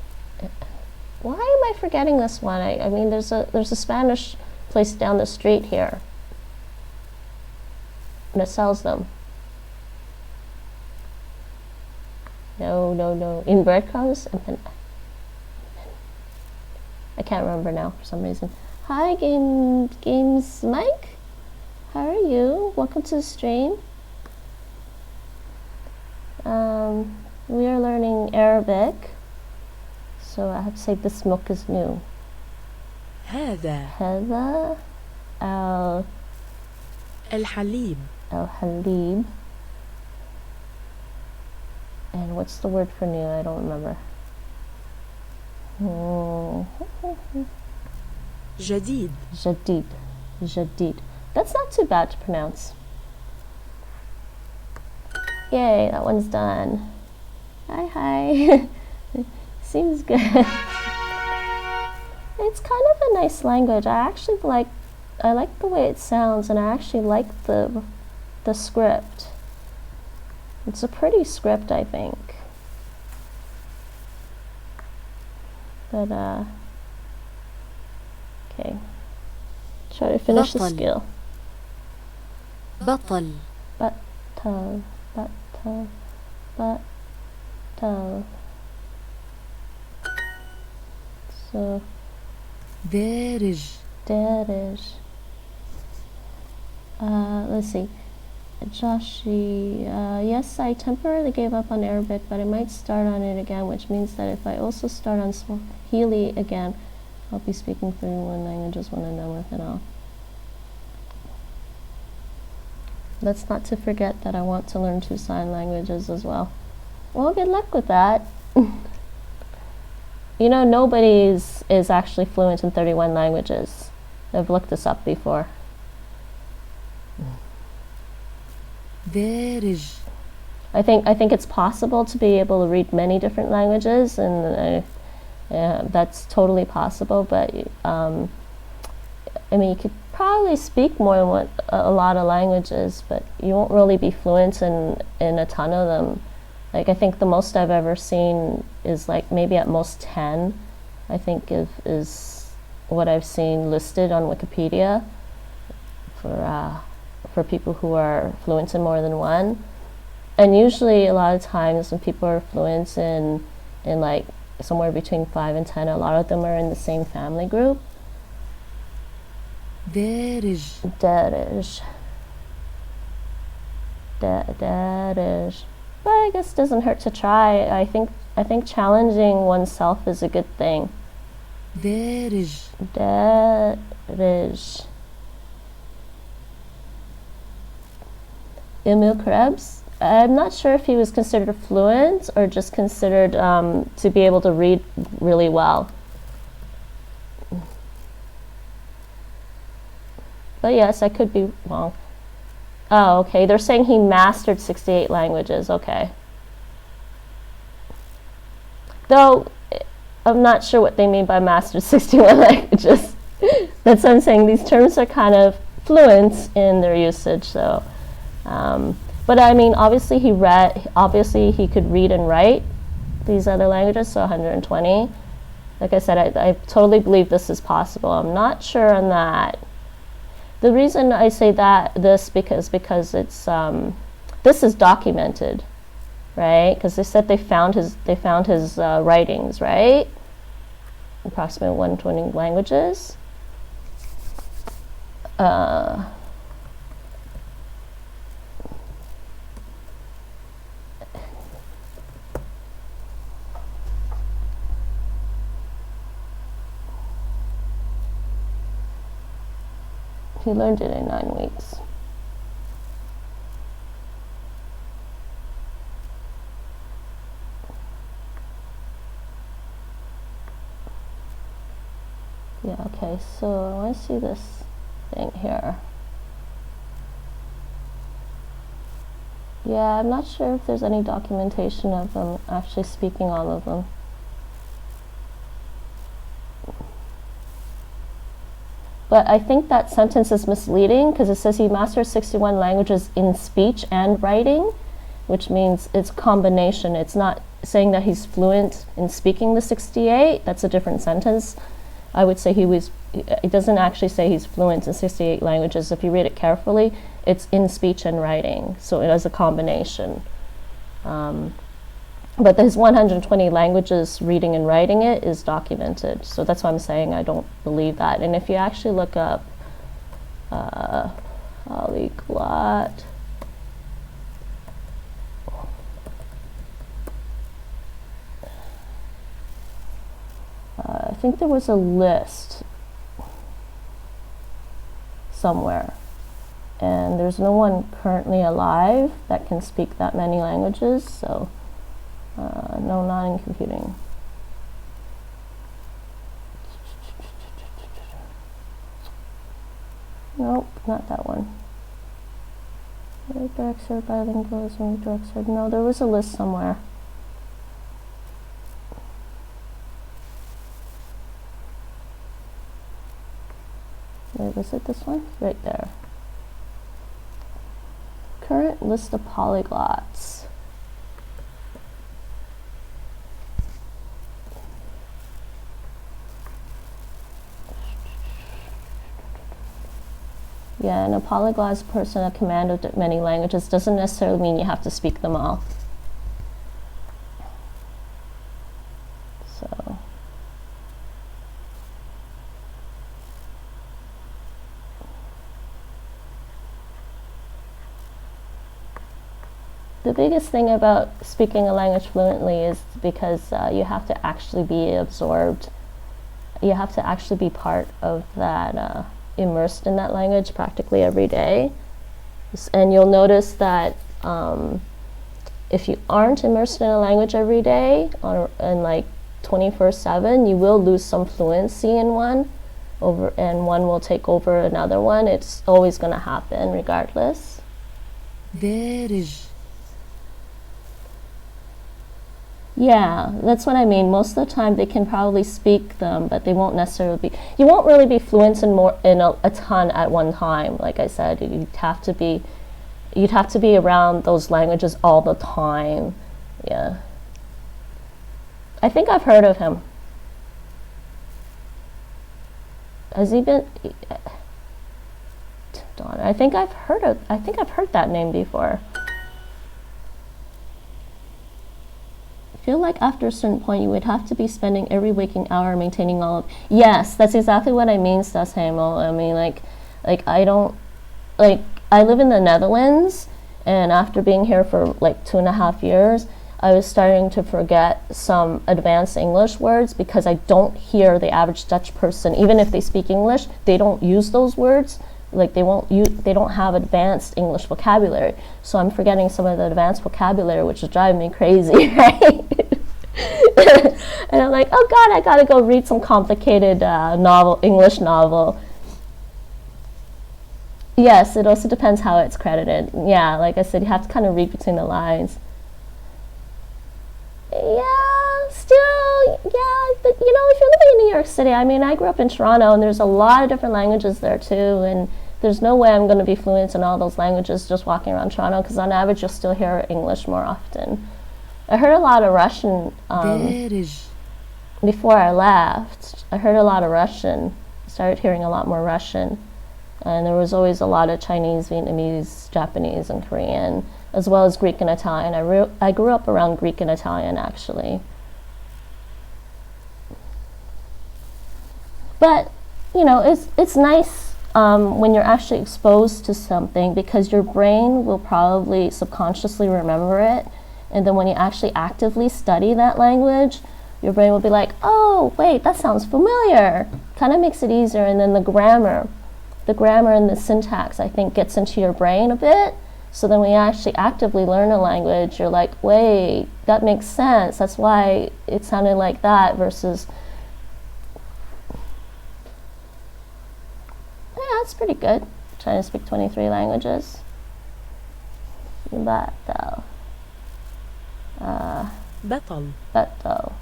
Why am I forgetting this one? I mean, there's a Spanish place down the street here that sells them. No. In breadcrumbs? I can't remember now for some reason. Hi, Games Mike. How are you? Welcome to the stream. We are learning Arabic, so I have to say this milk is new. هذا الحليب. الحليب. And what's the word for new? I don't remember. جديد. جديد. That's not too bad to pronounce. Yay, that one's done. Hi. Seems good. It's kind of a nice language. I like the way it sounds, and I actually like the script. It's a pretty script, I think. But okay. Try to finish the skill. بطل. بطل. So دارج. Let's see. Joshi, yes, I temporarily gave up on Arabic, but I might start on it again, which means that if I also start on Swahili again, I'll be speaking 31 languages when I'm done with it all. Let's not to forget that I want to learn 2 sign languages as well. Well, good luck with that. You know, nobody is actually fluent in 31 languages. I've looked this up before. دارج. I think it's possible to be able to read many different languages, and that's totally possible. But I mean, you could probably speak more than a lot of languages, but you won't really be fluent in a ton of them. Like I think the most I've ever seen is like maybe at most 10. I think is what I've seen listed on Wikipedia for people who are fluent in more than one. And usually a lot of times when people are fluent in like somewhere between 5 and 10, a lot of them are in the same family group. دارج. دارج. دارج. But I guess it doesn't hurt to try. I think challenging oneself is a good thing. دارج. دارج. Emil Krebs, I'm not sure if he was considered fluent or just considered to be able to read really well. But yes, I could be wrong. Oh, okay. They're saying he mastered 68 languages. Okay. Though, I'm not sure what they mean by mastered 61 languages. That's what I'm saying. These terms are kind of fluent in their usage. So, but I mean, obviously he could read and write these other languages. So 120. Like I said, I totally believe this is possible. I'm not sure on that. The reason I say this because it's this is documented, right? Because they said they found his writings, right? Approximately 120 languages. He learned it in 9 weeks. Yeah, okay, so I want to see this thing here. Yeah, I'm not sure if there's any documentation of them actually speaking all of them. But I think that sentence is misleading because it says he mastered 61 languages in speech and writing, which means it's combination. It's not saying that he's fluent in speaking the 68. That's a different sentence. I would say it doesn't actually say he's fluent in 68 languages. If you read it carefully, it's in speech and writing. So it is a combination. But his 120 languages, reading and writing it, is documented. So that's why I'm saying I don't believe that. And if you actually look up polyglot, I think there was a list somewhere. And there's no one currently alive that can speak that many languages, so no, not in computing. Nope, not that one. Direct serve, bilingualism, direct serve. No, there was a list somewhere. Wait, was it this one? Right there. Current list of polyglots. Yeah, and a polyglot is a person at command of many languages. Doesn't necessarily mean you have to speak them all. So. The biggest thing about speaking a language fluently is because you have to actually be absorbed. You have to actually be part of that, immersed in that language practically every day. And you'll notice that if you aren't immersed in a language every day and like 24/7, you will lose some fluency in one. over, and one will take over another one. It's always going to happen regardless. دارج. Yeah, that's what I mean. Most of the time they can probably speak them, but they won't necessarily be, you won't really be fluent in a ton at one time. Like I said, you'd have to be around those languages all the time. Yeah. I think I've heard of him. Has he been, Dawn, I think I've heard that name before. I feel like after a certain point you would have to be spending every waking hour maintaining all of, yes, that's exactly what I mean, Stas Hamel. I mean, like I don't, like, I live in the Netherlands, and after being here for like 2.5 years, I was starting to forget some advanced English words because I don't hear the average Dutch person, even if they speak English, they don't use those words. Like they don't have advanced English vocabulary. So I'm forgetting some of the advanced vocabulary, which is driving me crazy, right? And I'm like, oh God, I gotta go read some complicated English novel. Yes, it also depends how it's credited. Yeah, like I said, you have to kind of read between the lines. Yeah, still, yeah, but if you're living in New York City, I mean, I grew up in Toronto, and there's a lot of different languages there too, and there's no way I'm going to be fluent in all those languages just walking around Toronto, because on average you'll still hear English more often. I heard a lot of Russian before I left. I heard a lot of Russian. I started hearing a lot more Russian, and there was always a lot of Chinese, Vietnamese, Japanese, and Korean, as well as Greek and Italian. I grew up around Greek and Italian, actually. But, it's nice when you're actually exposed to something, because your brain will probably subconsciously remember it. And then when you actually actively study that language, your brain will be like, oh, wait, that sounds familiar. Kind of makes it easier. And then the grammar and the syntax, I think, gets into your brain a bit. So then when you actually actively learn a language, you're like, wait, that makes sense. That's why it sounded like that versus, yeah, that's pretty good. Trying to speak 23 languages. Bato. بطل. Bato.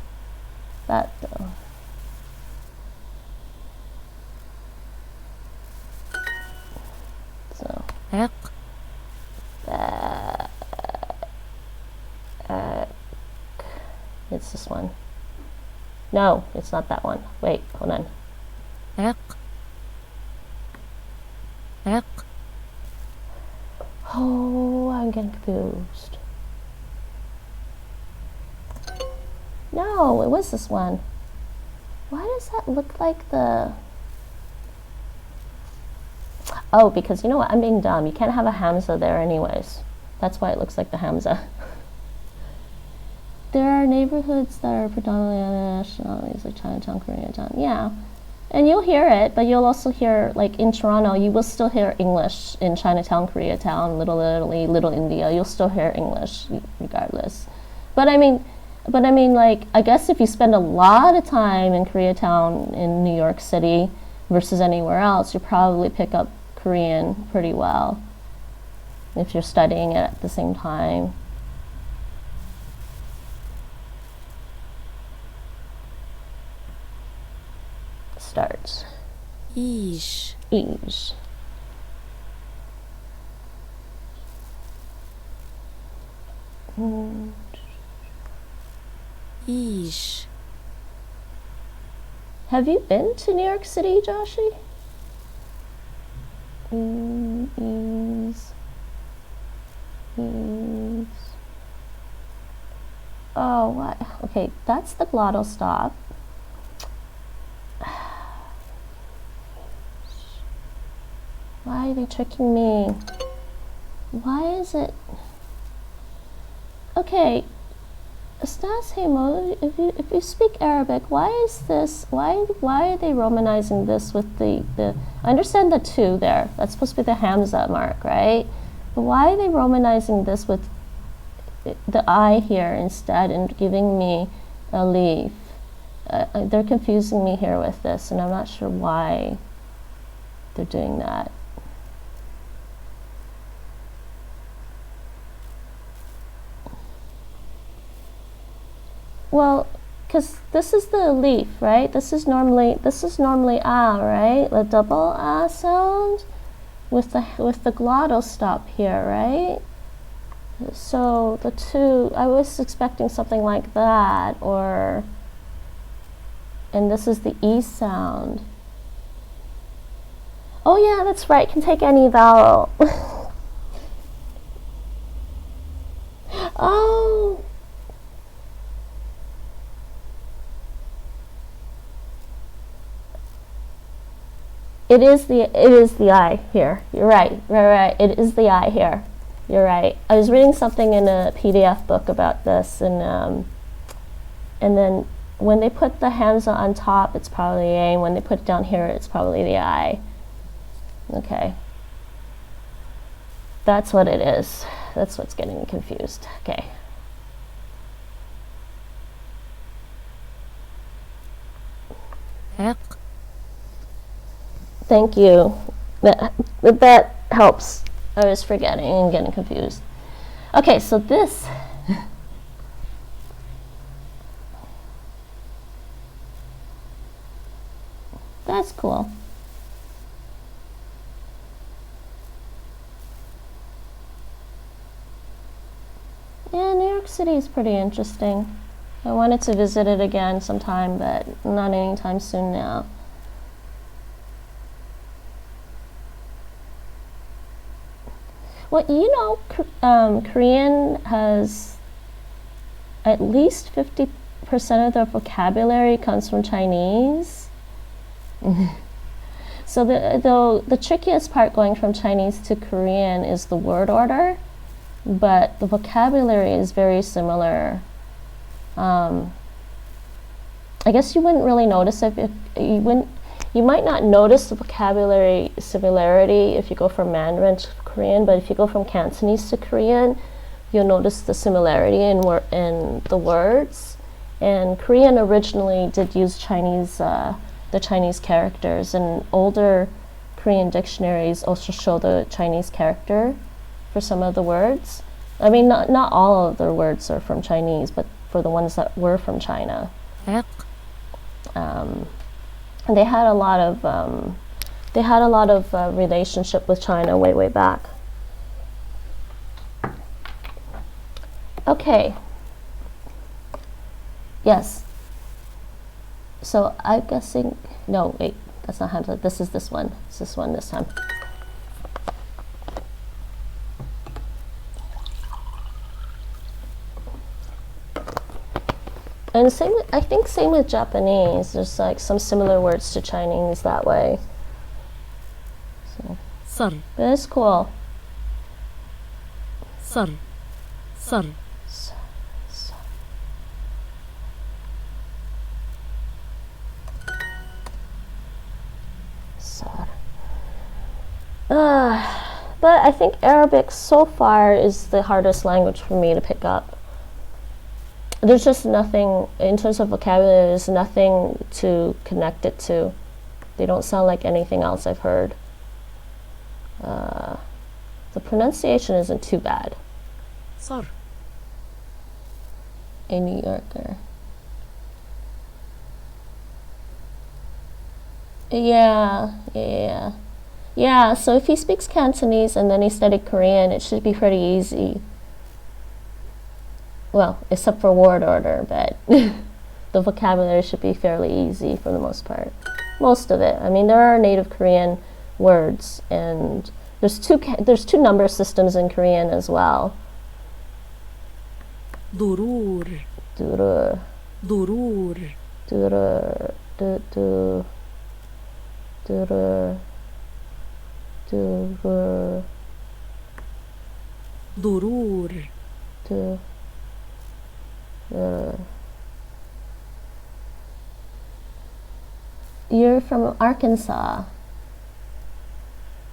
So. عق. It's this one. No, it's not that one. Wait, hold on. عق. عق. Oh, I'm getting confused. No, it was this one. Why does that look like the... Oh, because you know what? I'm being dumb. You can't have a Hamza there anyways. That's why it looks like the Hamza. There are neighborhoods that are predominantly other nationalities, like Chinatown, Koreatown. Yeah. And you'll hear it, but you'll also hear, like in Toronto, you will still hear English in Chinatown, Koreatown, Little Italy, Little India. You'll still hear English regardless. But I mean, like, I guess if you spend a lot of time in Koreatown in New York City versus anywhere else, you probably pick up Korean pretty well if you're studying it at the same time. Starts. إيش. Ease. إيش. Have you been to New York City, Joshi? Ease. Oh, what? Okay, that's the glottal stop. Why are they tricking me? Why is it? Okay, Stas Hemo, if you speak Arabic, why is this? Why are they romanizing this with the? I understand the two there. That's supposed to be the Hamza mark, right? But why are they romanizing this with the I here instead and giving me a leaf? They're confusing me here with this, and I'm not sure why they're doing that. Well, because this is the leaf, right? This is normally a, right? The double a sound with the glottal stop here, right? So the two, I was expecting something like that, and this is the E sound. Oh yeah, that's right, can take any vowel. Oh. It is the I here. You're right. It is the I here. You're right. I was reading something in a PDF book about this, and then when they put the hands on top, it's probably the A, and when they put it down here, it's probably the I. Okay. That's what it is. That's what's getting me confused. Okay. Thank you. That helps. I was forgetting and getting confused. Okay, so this. That's cool. Yeah, New York City is pretty interesting. I wanted to visit it again sometime, but not anytime soon now. Well, you know, Korean has at least 50% of their vocabulary comes from Chinese. So the trickiest part going from Chinese to Korean is the word order, but the vocabulary is very similar. I guess you wouldn't really notice you might not notice the vocabulary similarity if you go from Mandarin to Korean, but if you go from Cantonese to Korean, you'll notice the similarity in the words. And Korean originally did use the Chinese characters, and older Korean dictionaries also show the Chinese character for some of the words. I mean, not all of the words are from Chinese, but for the ones that were from China. They had a lot of relationship with China way back. Okay. Yes. So I'm guessing, no, wait, that's not Hamza. This is this one. It's this one this time. And I think same with Japanese. There's like some similar words to Chinese that way. So. صر. But it's cool. صر. صر. But I think Arabic so far is the hardest language for me to pick up. There's just nothing, in terms of vocabulary, there's nothing to connect it to. They don't sound like anything else I've heard. The pronunciation isn't too bad. صر. A New Yorker. Yeah, so if he speaks Cantonese and then he studied Korean, it should be pretty easy. Well, except for word order, but the vocabulary should be fairly easy for the most part. Most of it. I mean, there are native Korean words, and there's two number systems in Korean as well. ضرور. Durur. ضرور. Durur. Durur. Durur. Durur. ضرور. You're from Arkansas.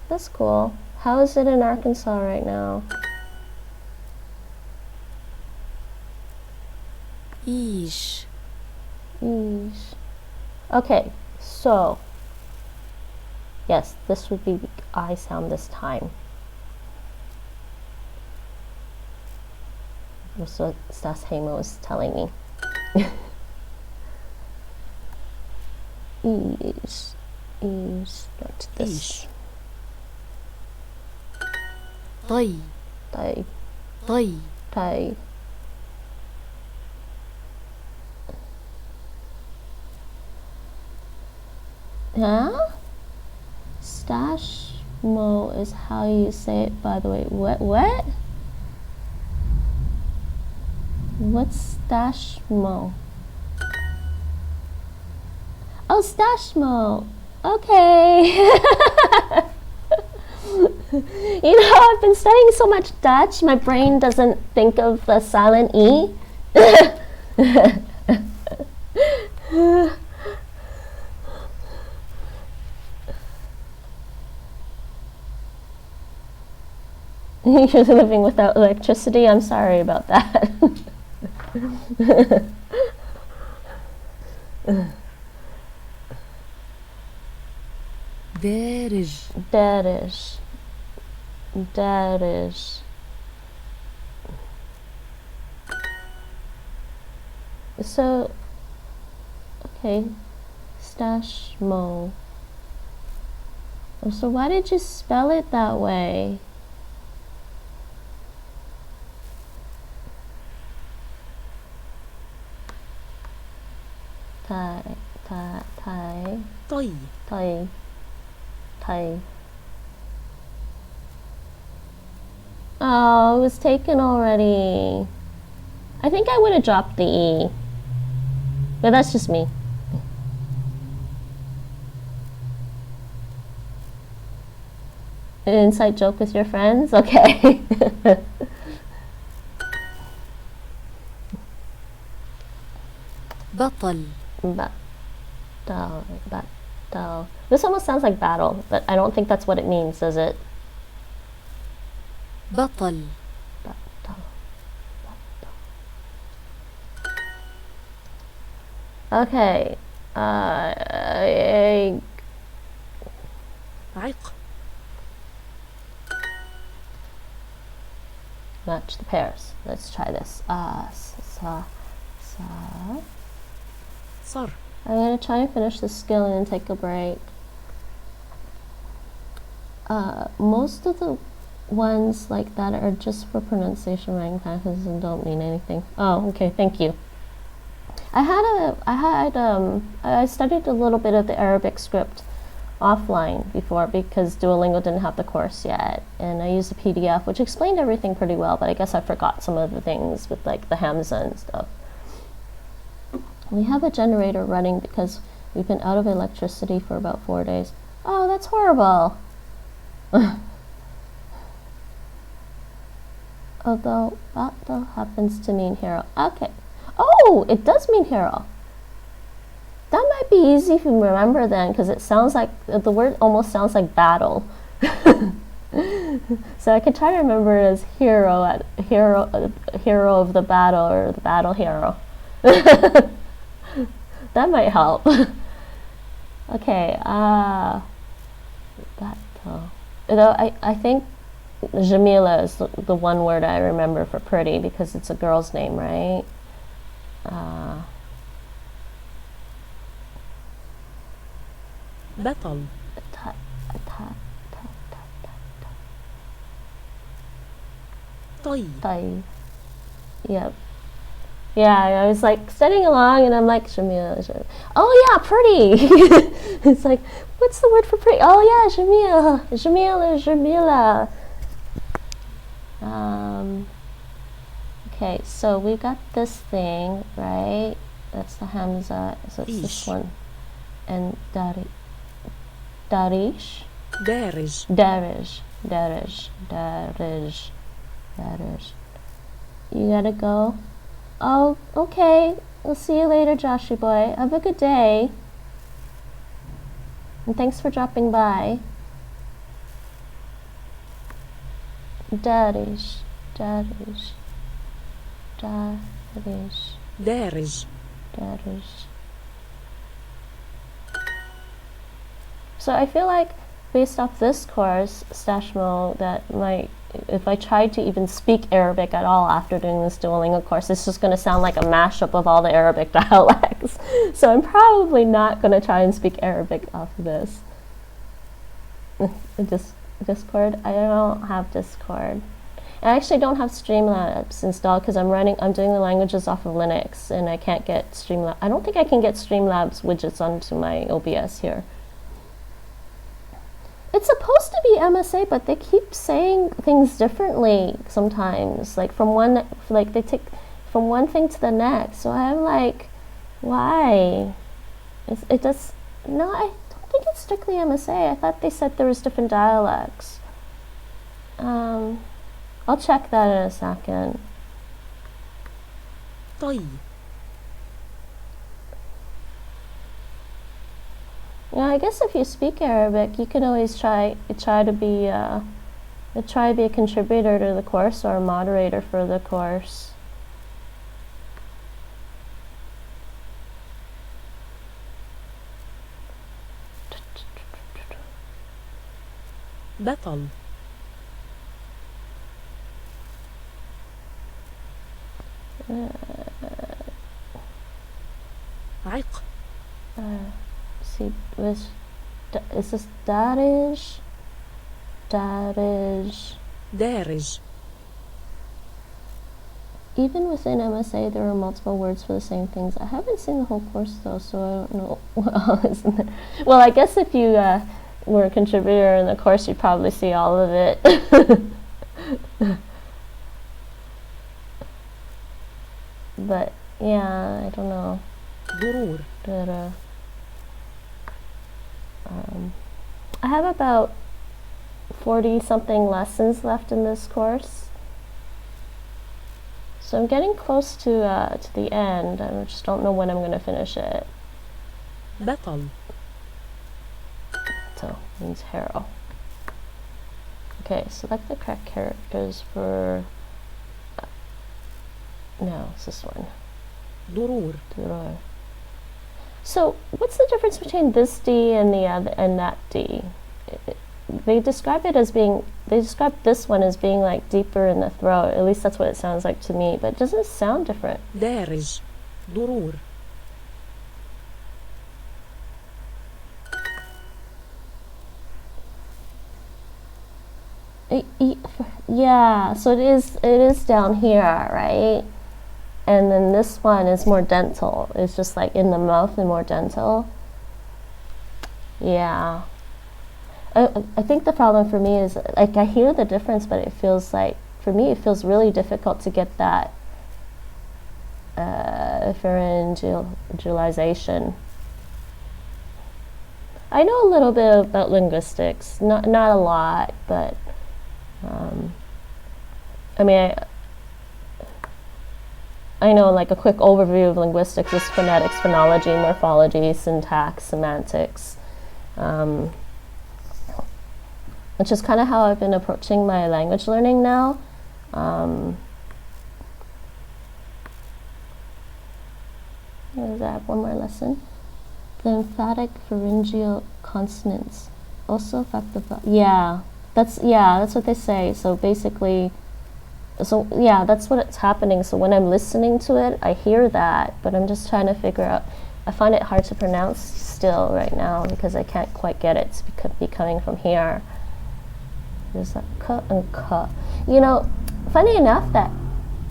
That's cool. How is it in Arkansas right now? إيش. Eesh. Okay, so yes, this would be the I sound this time. That's what Stas Hemo is telling me. Eesh. Eesh. Not this. طي Tai. طي Tai. Huh? Stashmo is how you say it, by the way. What? What's Stashmo? Oh, Stashmo. Okay. You know, I've been studying so much Dutch, my brain doesn't think of the silent E. You're living without electricity? I'm sorry about that. دارج Darish. Darish. So, okay, Stashmo. So why did you spell it that way? Thai, Thai, Thai, طي Thai, Thai. Oh, it was taken already. I think I would have dropped the E. But that's just me. An inside joke with your friends? Okay. بطل Battle. Battle. This almost sounds like battle, but I don't think that's what it means, does it? بطل Battle. Okay. عق Match the pairs. Let's try this. Sa. صر I'm gonna try and finish this skill and then take a break. Most of the ones like that are just for pronunciation writing practices and don't mean anything. Oh, okay, thank you. I studied a little bit of the Arabic script offline before because Duolingo didn't have the course yet, and I used a PDF which explained everything pretty well, but I guess I forgot some of the things with like the Hamza and stuff. We have a generator running because we've been out of electricity for about 4 days. Oh, that's horrible. Although battle happens to mean hero. Okay. Oh, it does mean hero. That might be easy if you remember then, because it sounds like the word almost sounds like battle. So I could try to remember it as hero of the battle or the battle hero. That might help. Okay, battle. Though I think Jamila is the one word I remember for pretty because it's a girl's name, right? بطل طي Thai. Yep. Yeah, I was like studying along and I'm like, Jamila. Oh yeah, pretty. It's like, what's the word for pretty? Oh yeah, Jamila. Okay, so we got this thing, right? That's the Hamza, so it's this Ish. one. And Darish. دارج Darish. You gotta go. Oh, okay. We'll see you later, Joshy boy. Have a good day. And thanks for dropping by. Darish. دارج So I feel like based off this course, Stashmo, that if I tried to even speak Arabic at all after doing this Duolingo course, it's just going to sound like a mashup of all the Arabic dialects. So I'm probably not going to try and speak Arabic off of this. Discord? I don't have Discord. I actually don't have Streamlabs installed because I'm doing the languages off of Linux, and I can't get Streamlabs. I don't think I can get Streamlabs widgets onto my OBS here. It's supposed to be MSA, but they keep saying things differently sometimes. Like they take from one thing to the next. So I'm like, why? No, I don't think it's strictly MSA. I thought they said there was different dialects. I'll check that in a second. طي. Yeah, I guess if you speak Arabic, you can always try to be a contributor to the course or a moderator for the course. بطل. عق. See, is this دارج? دارج. دارج. Even within MSA, there are multiple words for the same things. I haven't seen the whole course though, so I don't know what all is in there. Well, I guess if you were a contributor in the course, you'd probably see all of it. But yeah, I don't know. ضرور. But I have about 40-something lessons left in this course. So I'm getting close to the end. I just don't know when I'm going to finish it. بطل. So means hero. Okay, select the correct characters for. No, it's this one. ضرور. Duror. So what's the difference between this D and the other and that D? They describe this one as being like deeper in the throat. At least that's what it sounds like to me. But it doesn't sound different. دارج. ضرور. Yeah, so it is down here, right? And then this one is more dental. It's just like in the mouth and more dental. Yeah. I think the problem for me is, like, I hear the difference, but it feels like, for me, it feels really difficult to get that pharyngalization. I know a little bit about linguistics, not a lot, but I mean, I know like a quick overview of linguistics is phonetics, phonology, morphology, syntax, semantics, which is kind of how I've been approaching my language learning now. Does I have one more lesson? The emphatic pharyngeal consonants also affect the that's what they say. So basically, that's what's happening. So when I'm listening to it, I hear that, but I'm just trying to figure out. I find it hard to pronounce still right now because I can't quite get it. It could be coming from here. There's like k and k. You know, funny enough that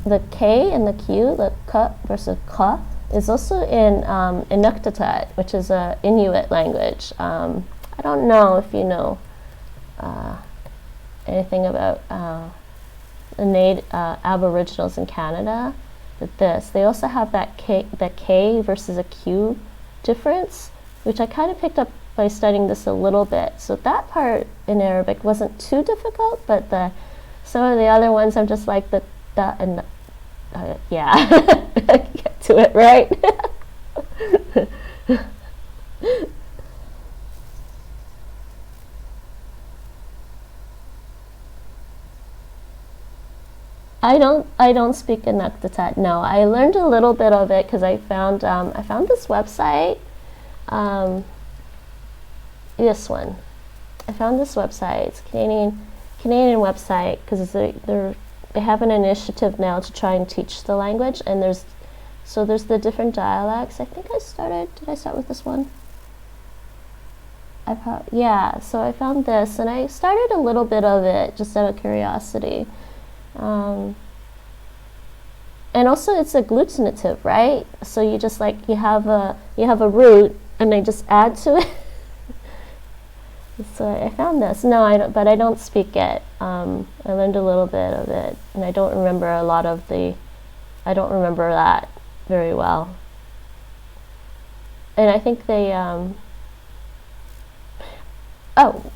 the K and the Q, the k versus k, is also in Inuktitut, which is a Inuit language. I don't know if you know anything about the Aboriginals in Canada, but they also have that K versus a Q difference, which I kind of picked up by studying this a little bit. So that part in Arabic wasn't too difficult, but some of the other ones I'm just like the and yeah, get to it right. I don't speak Inuktitut. No, I learned a little bit of it because I found this website. this one. I found this website. It's a Canadian website because they have an initiative now to try and teach the language, and there's the different dialects. I think did I start with this one? So I found this, and I started a little bit of it just out of curiosity. And also it's agglutinative, right? So you just you have a root, and they just add to it. So I found this. No, I don't, but I don't speak it. I learned a little bit of it, and I don't remember I don't remember that very well. And I think they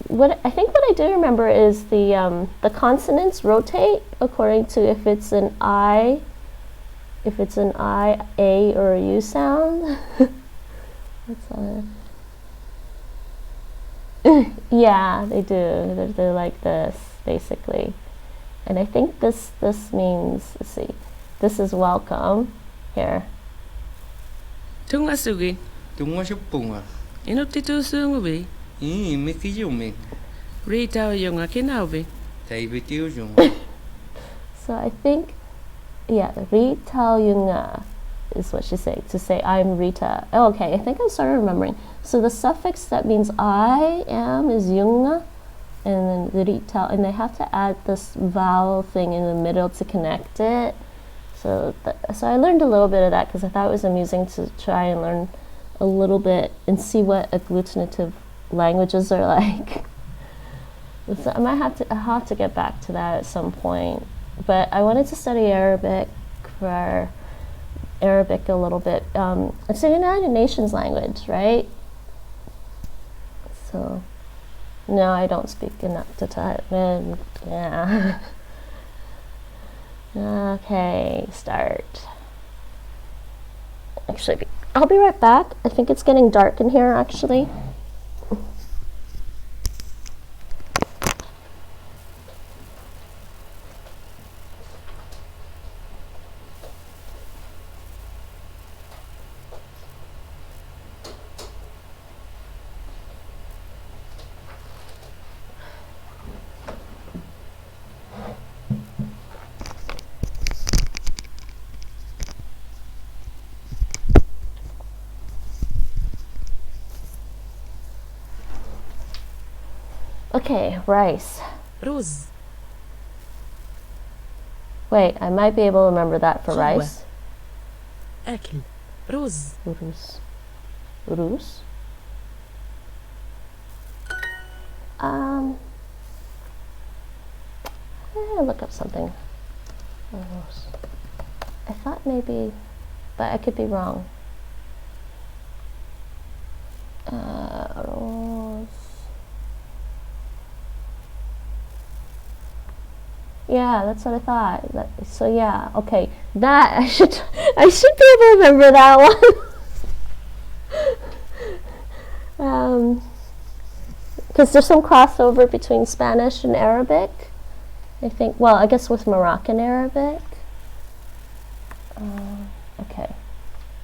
what I do remember is the consonants rotate according to if it's an I, A, or a U sound. Yeah, they do. They're like this, basically. And I think this means, let's see, this is welcome. Here. Tunga sugi. Tunga sipunga. Inutitu sungubi. Miki yumi. Rita yunga kinaubi. David yunga. So I think, yeah, Rita yunga is what she said, to say I'm Rita. Oh, okay, I think I started remembering. So the suffix that means I am is yunga, and then Rita, and they have to add this vowel thing in the middle to connect it. So I learned a little bit of that because I thought it was amusing to try and learn a little bit and see what agglutinative languages are like. So I'll have to get back to that at some point. But I wanted to study Arabic a little bit. It's a United Nations language, right? So no, I don't speak enough to type. Yeah. Okay, start. Actually, I'll be right back. I think it's getting dark in here, actually. Okay, rice. رز. Wait, I might be able to remember that for قهوة. rice. أكل. رز. Urus. Urus? I'll look up something. Urus. I thought maybe, but I could be wrong. Urus. Yeah, that's what I thought. So yeah, okay. That I should be able to remember that one. Because there's some crossover between Spanish and Arabic. I think. Well, I guess with Moroccan Arabic. Okay.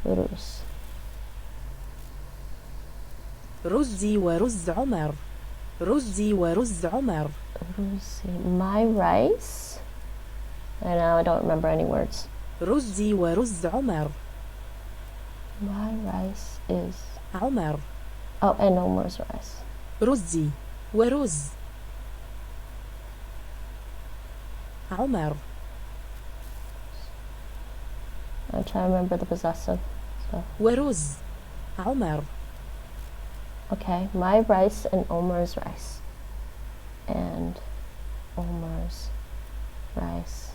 Urus. رزي ورز عمر. رزي ورز عمر. My rice. I know I don't remember any words. رزي ورز عمر. My rice is عمر. Oh, and Omar's rice. رزي ورز. عمر. I'm trying to remember the possessive. So. ورز. عمر. Okay, my rice and Omar's rice. And Omar's rice.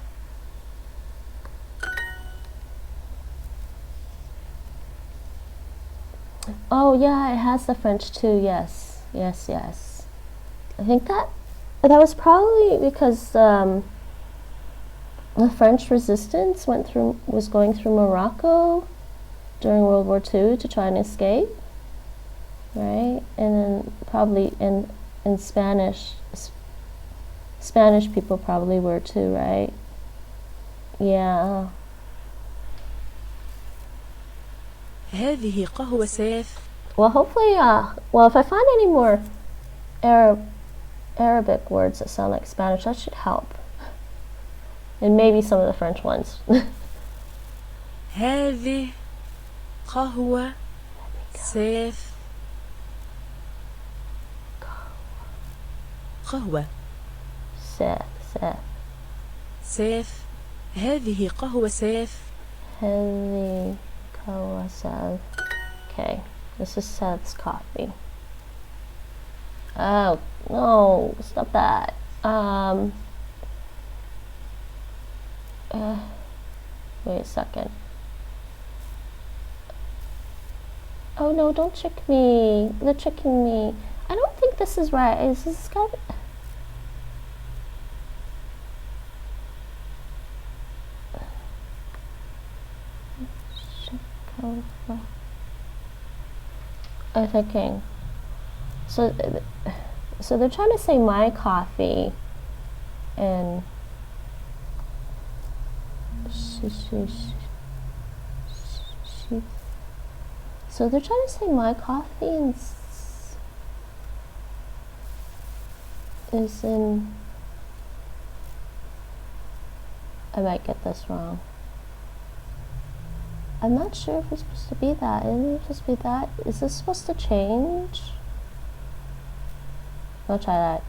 Oh yeah, it has the French too. Yes, yes, yes. I think that was probably because the French resistance was going through Morocco during World War II to try and escape, right? And then probably in Spanish people probably were too, right? Yeah. هذه قهوة سيف. Well, hopefully, if I find any more Arabic words that sound like Spanish. That should help. And maybe some of the French ones. هذه قهوة سيف قهوة Seth. سيف هذه قهوة سيف Heavy Kawa Seth. Okay, this is Seth's coffee. Oh, no, stop that. Wait a second. Oh no, don't trick me. They're tricking me. I don't think this is right. Is this guy? I'm thinking. So they're trying to say my coffee, and so they're trying to say my coffee and is in. I might get this wrong. I'm not sure if it's supposed to be that. Isn't it supposed to be that? Is this supposed to change? I'll try that.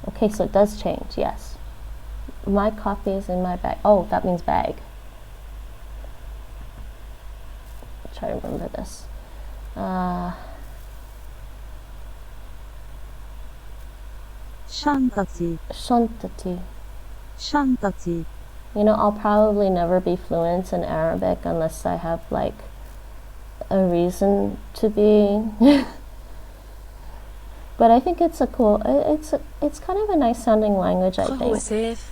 Okay, so it does change, yes. My coffee is in my bag. Oh, that means bag. Try to remember this. شنطتي Shantati. You know, I'll probably never be fluent in Arabic unless I have like a reason to be. But I think it's a cool. It's kind of a nice sounding language. I قهوة think. سيف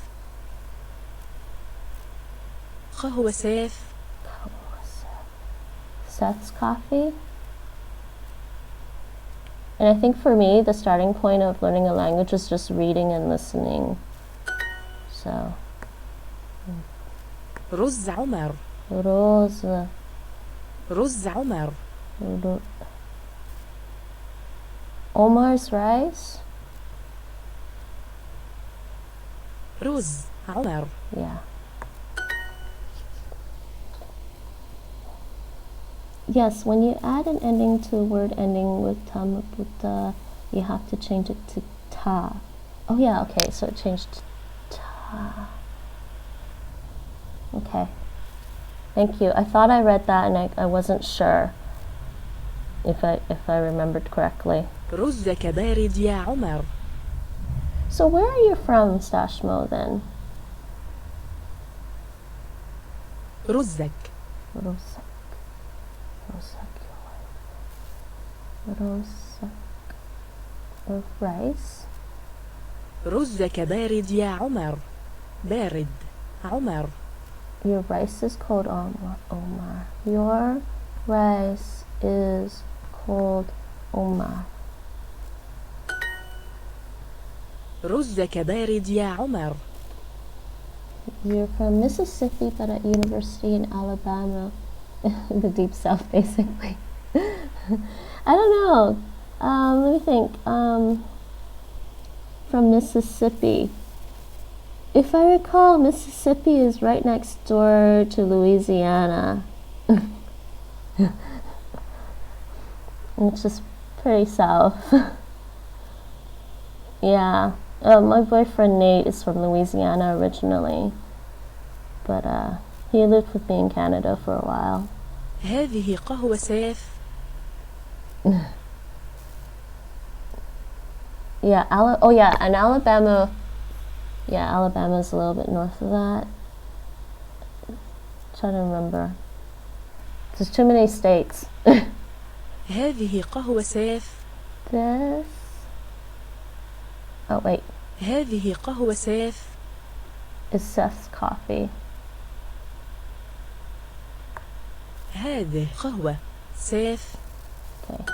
قهوة سيف Seth's coffee. And I think for me, the starting point of learning a language is just reading and listening. So. رز عمر Rose. رز عمر Omar's rice. رز عمر Yeah. Yes, when you add an ending to a word ending with tamaputa, you have to change it to ta. Oh yeah, okay, so it changed to ta. Okay. Thank you. I thought I read that and I wasn't sure if I remembered correctly. رزك بارد يا عمر So where are you from, Stashmo, then? رزك Rosak. Of rice. رزك بارد يا عمر بارد عمر Your rice is cold, Omar. Your rice is cold, Omar. رزك بارد يا عمر You're from Mississippi, but at university in Alabama, the deep south, basically. I don't know. Let me think. From Mississippi. If I recall, Mississippi is right next door to Louisiana. It's just pretty south. Yeah. My boyfriend Nate is from Louisiana originally, but he lived with me in Canada for a while. هذه قهوة سيف Yeah, oh yeah, and Alabama. Yeah, Alabama's a little bit north of that. Trying to remember. There's too many states. هذه قهوة سيف This. Oh wait, هذه قهوة سيف is Seth's coffee. هذه قهوة سيف Okay.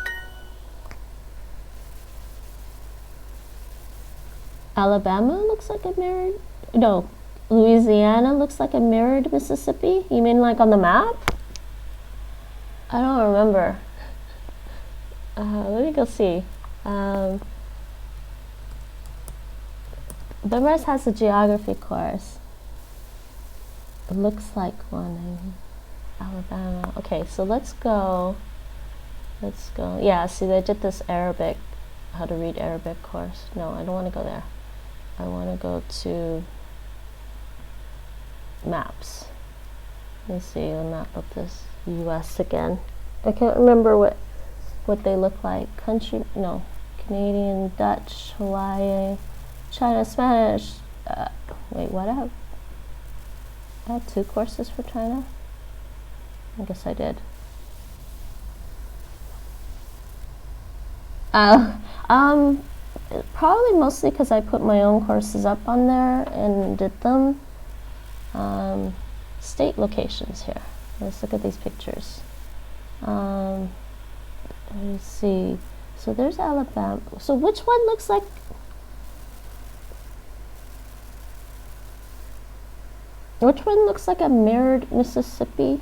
Alabama looks like a mirrored. No, Louisiana looks like a mirrored Mississippi. You mean like on the map? I don't remember. Let me go see. Bemrose has a geography course. It looks like one in Alabama. Okay, so let's go. Yeah, see, they did this Arabic, how to read Arabic course. No, I don't want to go there. I want to go to maps. Let me see the map of this U.S. again. I can't remember what they look like. Country, no, Canadian, Dutch, Hawaii, China, Spanish. Wait, what? I had 2 courses for China? I guess I did. Probably mostly because I put my own courses up on there and did them. State locations here. Let's look at these pictures. Let's see. So there's Alabama. So which one looks like? Which one looks like a mirrored Mississippi?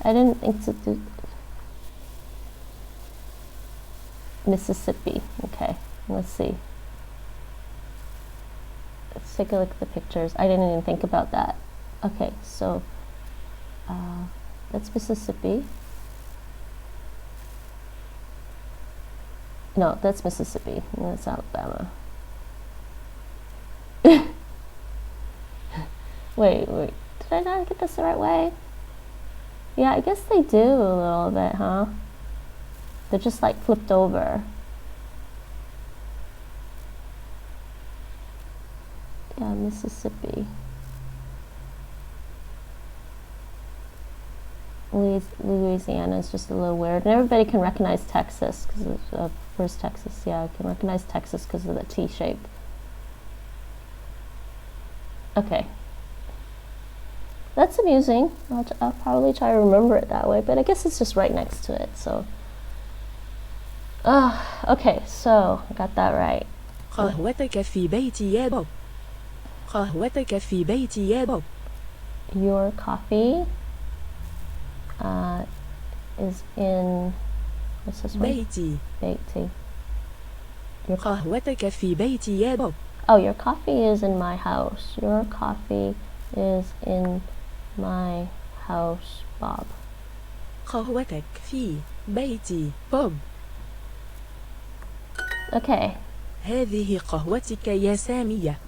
I didn't think to do Mississippi. Okay, let's see. Let's take a look at the pictures. I didn't even think about that. Okay, so that's Mississippi. No, that's Mississippi. That's Alabama. Wait. Did I not get this the right way? Yeah, I guess they do a little bit, huh? They're just like flipped over. Yeah, Mississippi. Louisiana is just a little weird. And everybody can recognize Texas because of where's Texas? Yeah, I can recognize Texas because of the T shape. Okay. That's amusing. I'll probably try to remember it that way, but I guess it's just right next to it, so. Okay, so I got that right. قهوتك في بيتي يا بوب. قهوتك في بيتي يا بوب. Your coffee is in, what's this one? بيتي. Beiti. قهوتك في بيتي يا بوب. Oh, your coffee is in my house. Your coffee is in my house, Bob. قهوتك في بيتي بوب. Okay. هذه قهوتك يا سامية.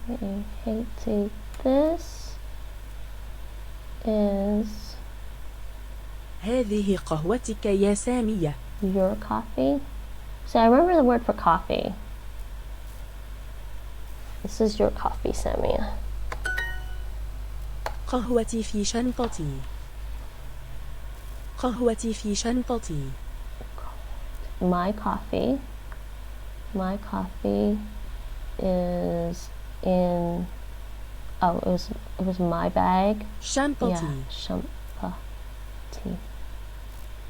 Okay, Haiti. This is هذه قهوتك يا سامية. your coffee. So I remember the word for coffee. This is your coffee, Samia. قهوتي في شنطتي. قهوتي في شنطتي. My coffee. My coffee is in. Oh, it was my bag. شنطتي. Yeah, shampati.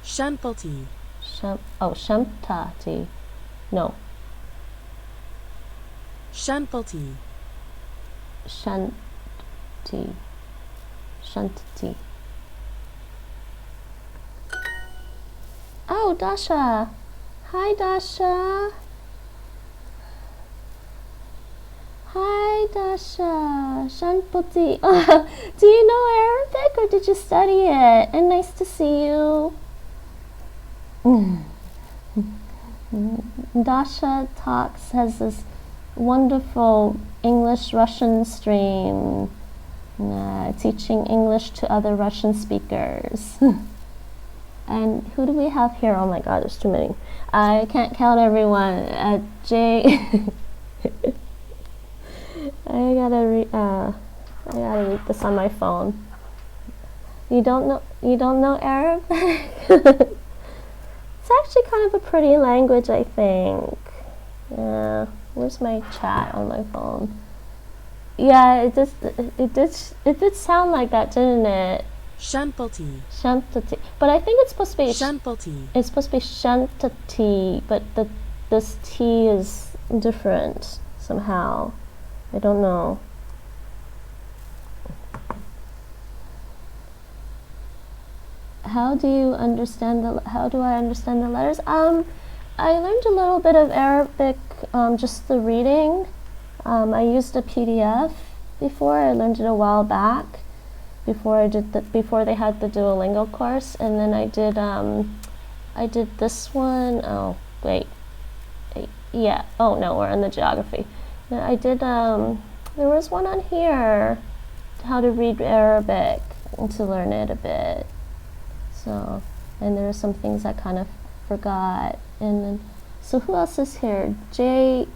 شنطتي. Shampati. No. شنطتي. Shanti. Oh, Dasha. Hi, Dasha. Hi, Dasha. Shanpati. Do you know Arabic or did you study it? And nice to see you. Dasha Talks has this wonderful English-Russian stream, teaching English to other Russian speakers. And who do we have here? Oh my God, there's too many. I can't count everyone. Jay. I gotta read this on my phone. You don't know Arab? It's actually kind of a pretty language, I think. Yeah. Where's my chat on my phone? Yeah, it did sound like that, didn't it? شنطتي. Shantati. But I think it's supposed to be شنطتي. it's supposed to be Shantati, but this T is different somehow. I don't know. how do you understand how do I understand the letters? I learned a little bit of Arabic, just the reading. I used a PDF before. I learned it a while back before they had the Duolingo course, and then I did this one. Oh wait, yeah. Oh no, we're on the geography. I did. There was one on here, how to read Arabic and to learn it a bit. So, and there are some things I kind of forgot. And then, so who else is here? JBeat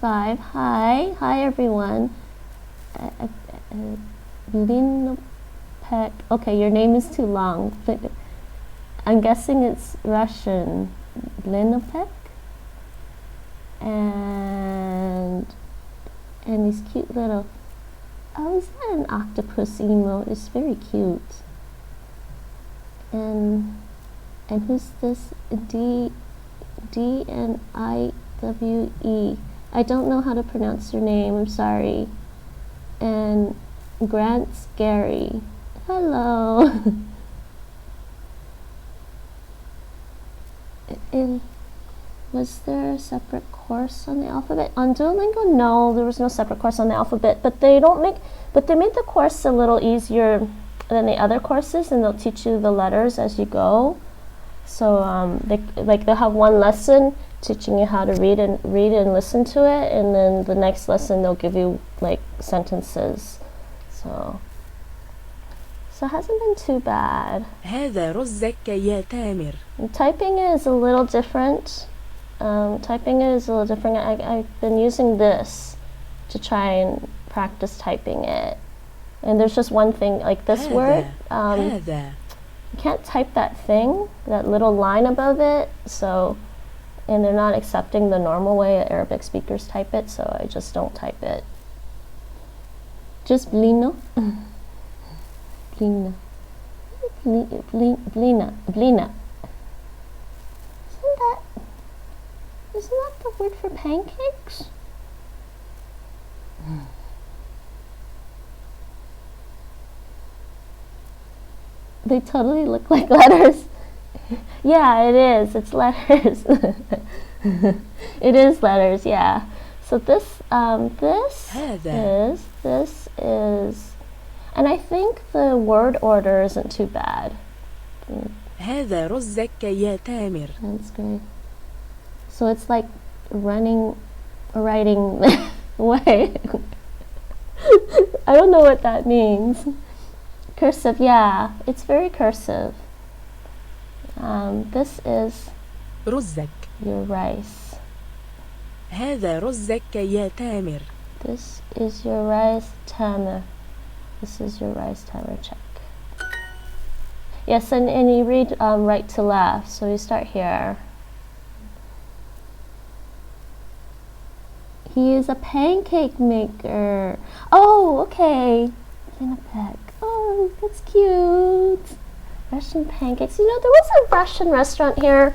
5. Hi everyone. Linopek. Okay, your name is too long. I'm guessing it's Russian. Linopek. And these cute little. Oh, is that an octopus emote? It's very cute. And who's this? DNIWE. I don't know how to pronounce your name. I'm sorry. And Grant Scary. Hello. Was there a separate course on the alphabet? On Duolingo, no, there was no separate course on the alphabet, but they made the course a little easier than the other courses, and they'll teach you the letters as you go. So they'll have one lesson teaching you how to read and listen to it, and then the next lesson they'll give you like sentences. So it hasn't been too bad. هذا رزق يا تامر. And typing is a little different. I've been using this to try and practice typing it. And there's just one thing, like this word. هذا. You can't type that thing, that little line above it. So, and they're not accepting the normal way Arabic speakers type it, so I just don't type it. Just blino. Blina. Blina. Isn't that the word for pancakes? They totally look like letters. Yeah, it is. It's letters. It is letters, yeah. So this is, and I think the word order isn't too bad. هذا رزق يا تامر. That's great. So it's like writing way. I don't know what that means. Cursive, yeah, it's very cursive. This is رزق. your rice. هذا رزق يا تامر. This is your rice tamer. This is your rice tamer, check. Yes, and you read right to left, so you start here. He is a pancake maker. Oh, okay. Oh, that's cute. Russian pancakes. You know, there was a Russian restaurant here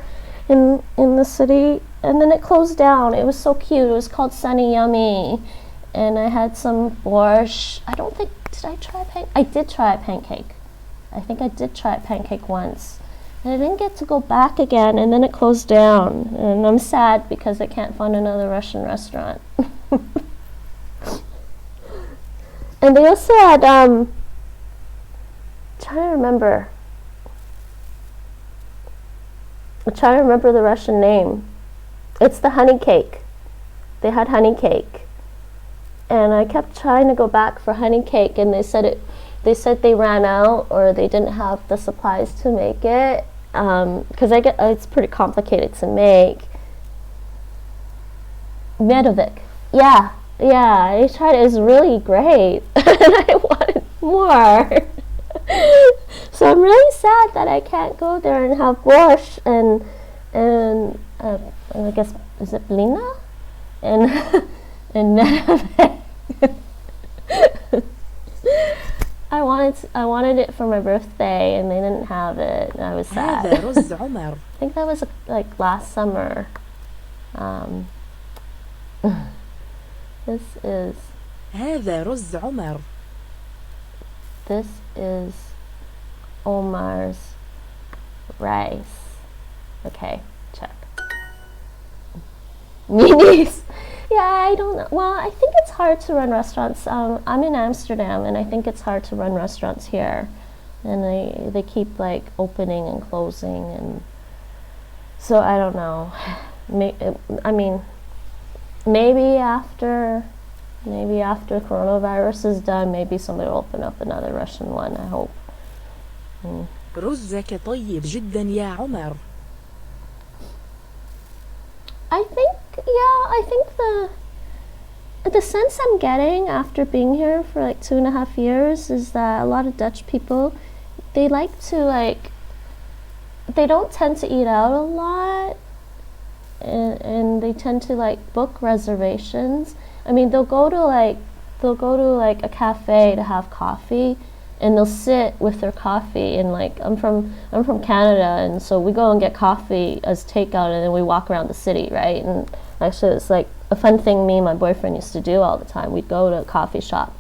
in the city, and then it closed down. It was so cute. It was called Sunny Yummy, and I had some borscht. Did I try a pancake? I did try a pancake. I think I did try a pancake once. And I didn't get to go back again, and then it closed down. And I'm sad because I can't find another Russian restaurant. And they also had, trying to remember. I'm trying to remember the Russian name. It's the honey cake. They had honey cake. And I kept trying to go back for honey cake, and they said they ran out, or they didn't have the supplies to make it. Because it's pretty complicated to make. Medovic. Yeah, I tried it. It was really great. And I wanted more. So I'm really sad that I can't go there and have borscht and I guess, is it blina? And Medovic. I wanted it for my birthday, and they didn't have it, and I was sad. هذا رز عمر. I think that was like last summer. This is. هذا رز عمر. This is Omar's rice. Okay, check. Mini's. Yeah, I don't know. Well, I think it's hard to run restaurants. I'm in Amsterdam, and I think it's hard to run restaurants here. And they keep like opening and closing, and so I don't know. I mean, maybe after coronavirus is done, maybe somebody will open up another Russian one, I hope. رزك طيب جدا يا عمر. I think the sense I'm getting after being here for like 2.5 years is that a lot of Dutch people, they like to like, they don't tend to eat out a lot, and they tend to like book reservations. I mean, they'll go to like a cafe to have coffee, and they'll sit with their coffee, and like I'm from Canada, and so we go and get coffee as takeout, and then we walk around the city, right? And actually it's like a fun thing me and my boyfriend used to do all the time. We'd go to a coffee shop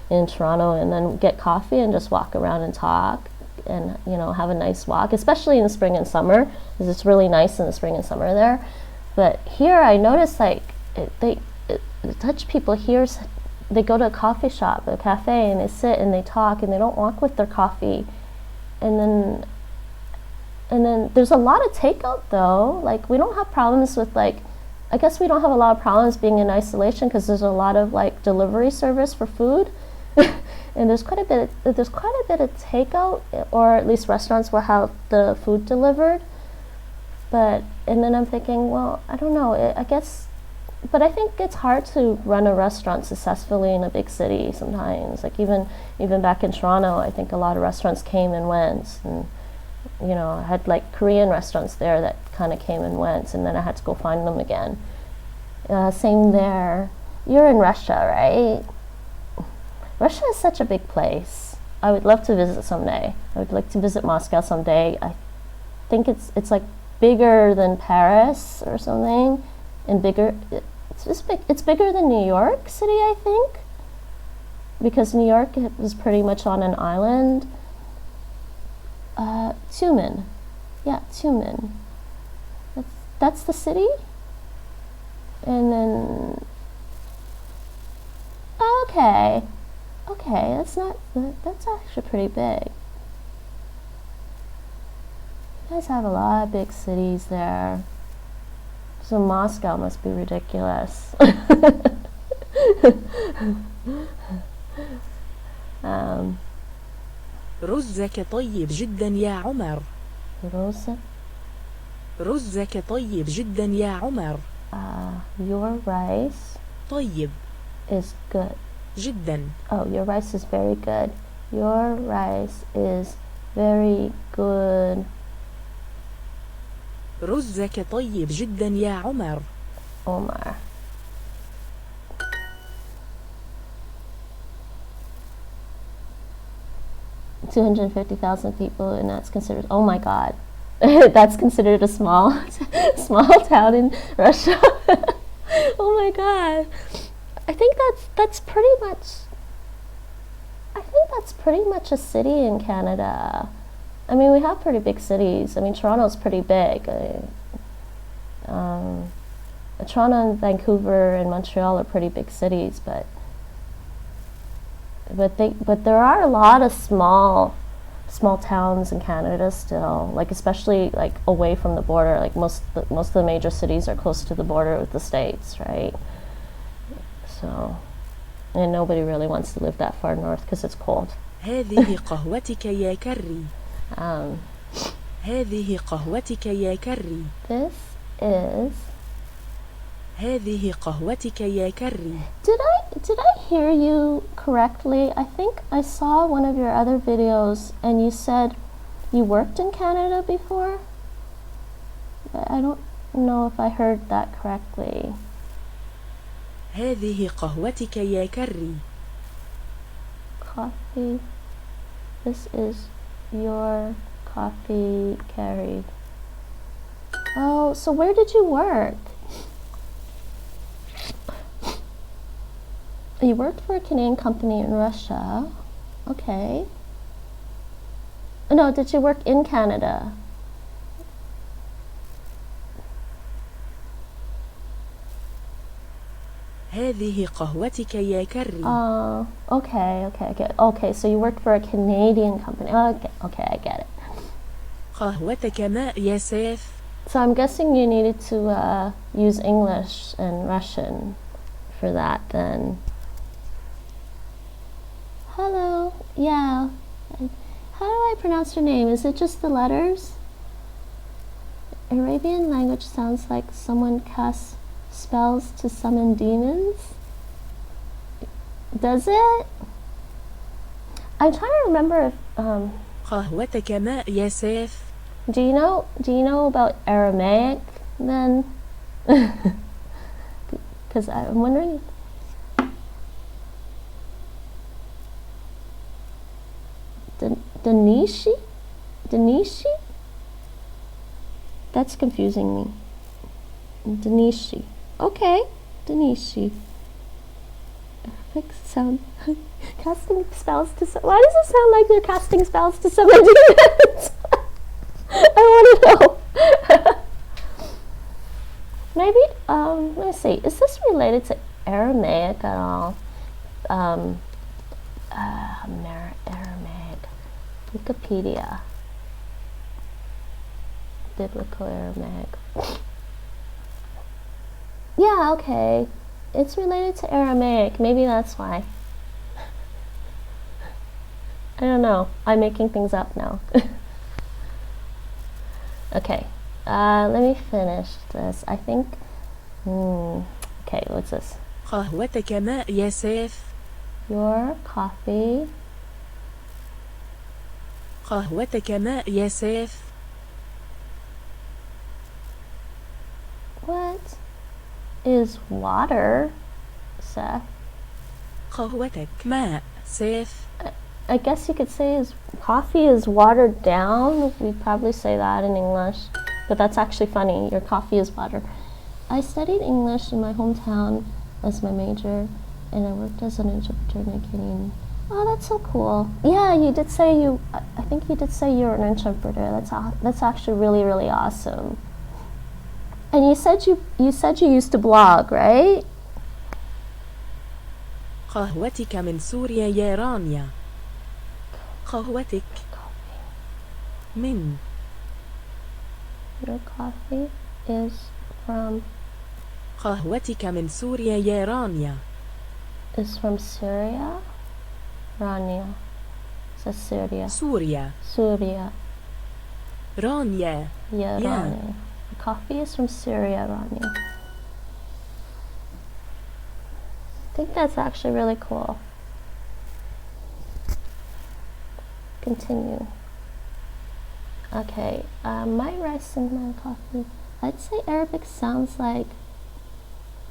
in Toronto and then get coffee and just walk around and talk and, you know, have a nice walk, especially in the spring and summer, because it's really nice in the spring and summer there. But here I noticed like the Dutch people here, they go to a coffee shop, a cafe, and they sit and they talk and they don't walk with their coffee. And then there's a lot of takeout though. Like we don't have problems with like, I guess we don't have a lot of problems being in isolation because there's a lot of like delivery service for food. And there's quite a bit of takeout, or at least restaurants will have the food delivered. And then I'm thinking, well, I don't know, I guess, but I think it's hard to run a restaurant successfully in a big city sometimes. Like even back in Toronto, I think a lot of restaurants came and went, and you know, I had like Korean restaurants there that kind of came and went, and then I had to go find them again. Same there. You're in Russia, right? Russia is such a big place. I would love to visit someday. I would like to visit Moscow someday. I think it's like bigger than Paris or something, and bigger. It's bigger than New York City, I think, because New York was pretty much on an island. Tumen, yeah, Tumen. That's the city, and then okay, that's actually pretty big. You guys have a lot of big cities there. So Moscow must be ridiculous. رزك طيب جدا يا عمر. رزك طيب جدا يا عمر. Your rice طيب is good. جدا. Oh, your rice is very good. Your rice is very good. رزك طيب جدا يا عمر. Omar. $250,000 people, and that's considered, oh my god, that's considered a small town in Russia. Oh my god. I think that's pretty much a city in Canada. I mean, we have pretty big cities. I mean, Toronto's pretty big. Toronto and Vancouver and Montreal are pretty big cities, but there are a lot of small towns in Canada still, like especially like away from the border. Like most of the major cities are close to the border with the States, right? So, and nobody really wants to live that far north because it's cold. هذه قهوتك يا كري. هذه قهوتك يا كري. This is. هذه قهوتك يا كري. Did I hear you correctly? I think I saw one of your other videos and you said you worked in Canada before? I don't know if I heard that correctly. هذه قهوتك يا كري. Coffee. This is your coffee carried. Oh, so where did you work? You worked for a Canadian company in Russia. Okay. No, did you work in Canada? هذه قهوتك يا كري. Okay, so you worked for a Canadian company. Okay, I get it. قهوتك ماء يا سيف. So I'm guessing you needed to use English and Russian for that then. Hello, yeah. How do I pronounce your name? Is it just the letters? Arabian language sounds like someone casts spells to summon demons. Does it? I'm trying to remember if قهوتك ماء يا سيف. do you know about Aramaic then? Because I'm wondering. Danishi? That's confusing me. Danishi. Okay, Danishi. Sound casting spells to. Why does it sound like you're casting spells to summon demons? I want to know. Maybe. Let me see. Is this related to Aramaic at all? Aramaic. Wikipedia. Biblical Aramaic. Yeah, okay. It's related to Aramaic. Maybe that's why. I don't know. I'm making things up now. Okay. Let me finish this. I think. Okay, what's this? قهوتك ماء يا سيف. Your coffee. قهوتك ماء يا سيف. What is water, Seth? قهوتك ماء سيف. I guess you could say coffee is watered down. We probably say that in English, but that's actually funny. Your coffee is water. I studied English in my hometown as my major, and I worked as an interpreter in Canadian. Oh, that's so cool. Yeah, you did say I think you did say you were an interpreter. That's actually really, really awesome. And you said you used to blog, right? قهوتك من سوريا يا رانيا. قهوتك من. Your coffee is from. قهوتك من سوريا يا رانيا. Is from Syria. Rania. Says Syria. سوريا. رانيا. Yeah, Rania. The coffee is from Syria, Rania. I think that's actually really cool. Continue. Okay, my rice and my coffee. I'd say Arabic sounds like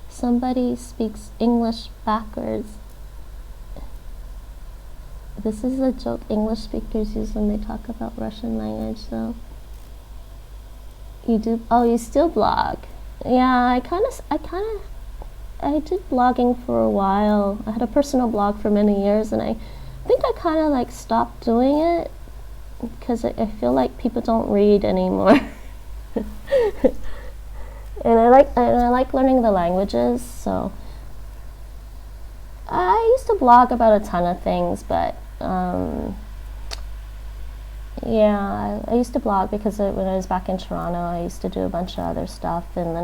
somebody speaks English backwards. This is a joke English speakers use when they talk about Russian language, though. You do? Oh, you still blog? Yeah, I did blogging for a while. I had a personal blog for many years, and I think I kind of like stopped doing it because I feel like people don't read anymore. and I like learning the languages, so I used to blog about a ton of things, but yeah, I used to blog because when I was back in Toronto, I used to do a bunch of other stuff, and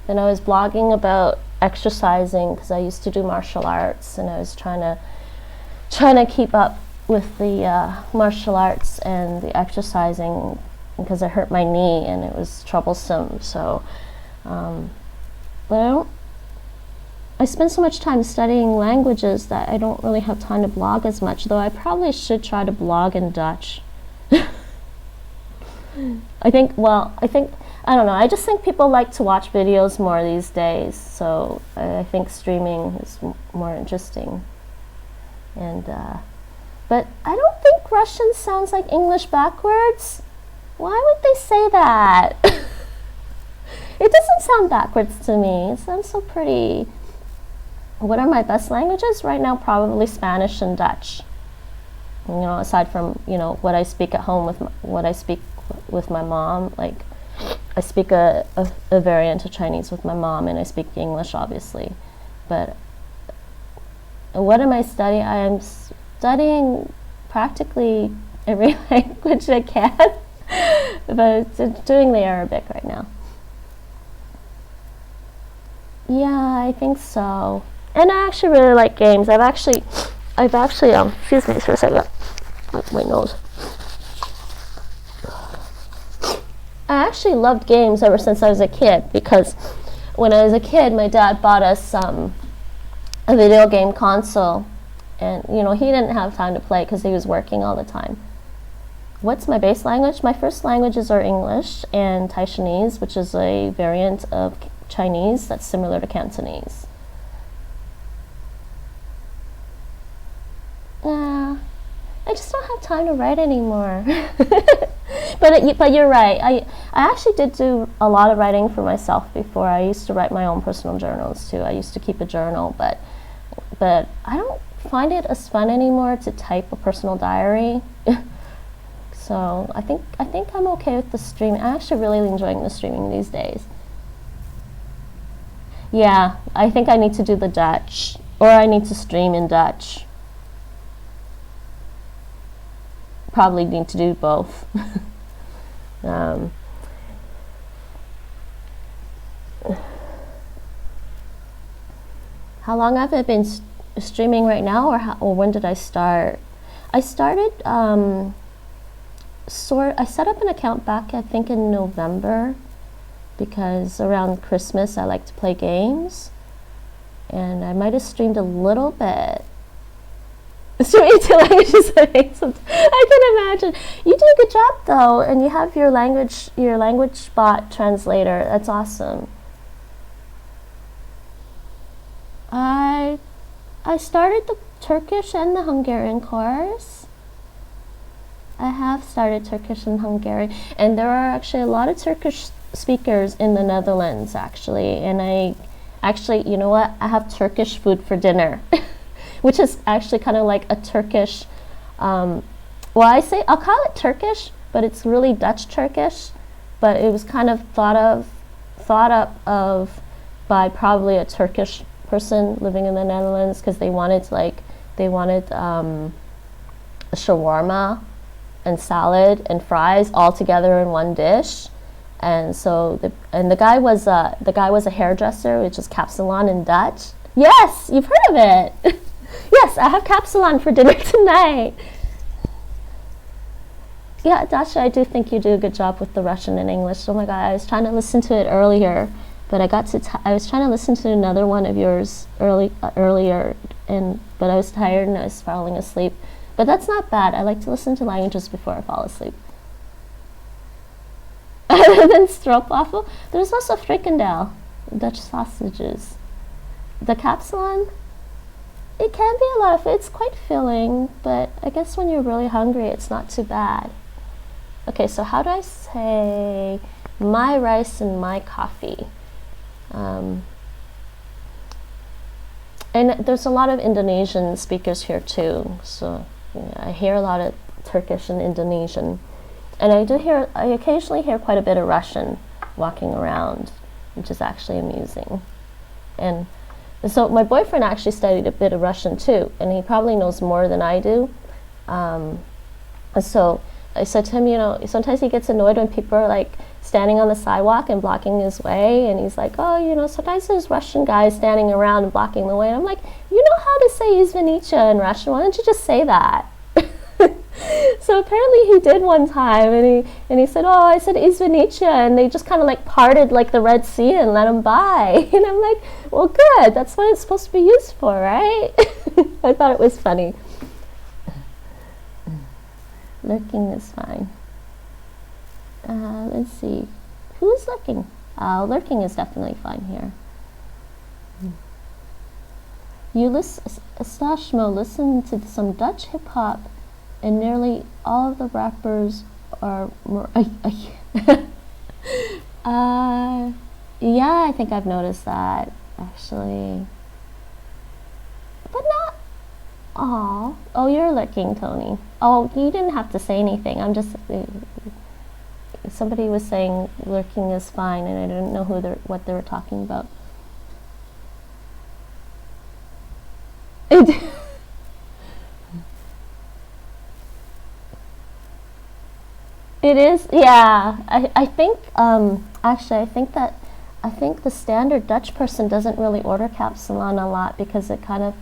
then I was blogging about exercising because I used to do martial arts, and I was trying to keep up with the martial arts and the exercising because I hurt my knee and it was troublesome. So, but I spend so much time studying languages that I don't really have time to blog as much, though I probably should try to blog in Dutch. I don't know, I just think people like to watch videos more these days, so I think streaming is more interesting. And but I don't think Russian sounds like English backwards. Why would they say that? It doesn't sound backwards to me. It sounds so pretty. What are my best languages? Right now, probably Spanish and Dutch. You know, aside from, you know, what I speak at home what I speak with my mom, like I speak a variant of Chinese with my mom, and I speak English, obviously. But what am I studying? I am studying practically every language I can, but doing the Arabic right now. Yeah, I think so. And I actually really like games. I've actually, excuse me for a second. My nose. I actually loved games ever since I was a kid, because when I was a kid, my dad bought us a video game console, and you know, he didn't have time to play because he was working all the time. What's my base language? My first languages are English and Taishanese, which is a variant of Chinese that's similar to Cantonese. I just don't have time to write anymore. But you're right. I actually did do a lot of writing for myself before. I used to write my own personal journals too. I used to keep a journal, but I don't find it as fun anymore to type a personal diary. So I think I'm okay with the streaming. I'm actually really enjoying the streaming these days. Yeah, I think I need to do the Dutch, or I need to stream in Dutch. Probably need to do both. How long have I been streaming right now, or when did I start? I started I set up an account back, I think, in November, because around Christmas I like to play games, and I might have streamed a little bit. Streaming 2 languages, I can imagine. You do a good job though, and you have your language bot translator. That's awesome. I started the Turkish and the Hungarian course. I have started Turkish and Hungarian, and there are actually a lot of Turkish speakers in the Netherlands, actually. And you know what? I have Turkish food for dinner, which is actually kind of like a Turkish. I'll call it Turkish, but it's really Dutch Turkish. But it was kind of thought up by probably a Turkish person living in the Netherlands, because they wanted shawarma and salad and fries all together in one dish. And so the guy was a hairdresser, which is kapsalon in Dutch. Yes, you've heard of it. Yes, I have kapsalon for dinner tonight. Yeah, Dasha, I do think you do a good job with the Russian and English. Oh my God, I was trying to listen to it earlier, but I was trying to listen to another one of yours earlier, but I was tired and I was falling asleep. But that's not bad. I like to listen to languages before I fall asleep. Other than stroopwafel, there's also frikandel, Dutch sausages. The kapsalon, it can be a lot of, it's quite filling, but I guess when you're really hungry, it's not too bad. Okay, so how do I say my rice and my coffee? And there's a lot of Indonesian speakers here too, so I hear a lot of Turkish and Indonesian. And I occasionally hear quite a bit of Russian walking around, which is actually amusing. And so my boyfriend actually studied a bit of Russian too, and he probably knows more than I do. So I said to him, you know, sometimes he gets annoyed when people are like standing on the sidewalk and blocking his way, and he's like, oh, you know, sometimes there's Russian guys standing around and blocking the way. And I'm like, you know how to say izvinicha in Russian, why don't you just say that? So apparently he did one time, and he said, oh, I said izvinicha, and they just kind of like parted like the Red Sea and let him by. And I'm like, well, good, that's what it's supposed to be used for, right? I thought it was funny. Lurking is fine. Let's see. Who is lurking? Lurking is definitely fine here. You listen to some Dutch hip hop, and nearly all of the rappers are more. Yeah, I think I've noticed that actually, but Aw. Oh, you're looking, Tony. Oh, you didn't have to say anything. I'm just... somebody was saying lurking is fine, and I didn't know what they were talking about. It is, yeah. I think, actually, I think the standard Dutch person doesn't really order kapsalon a lot because it kind of...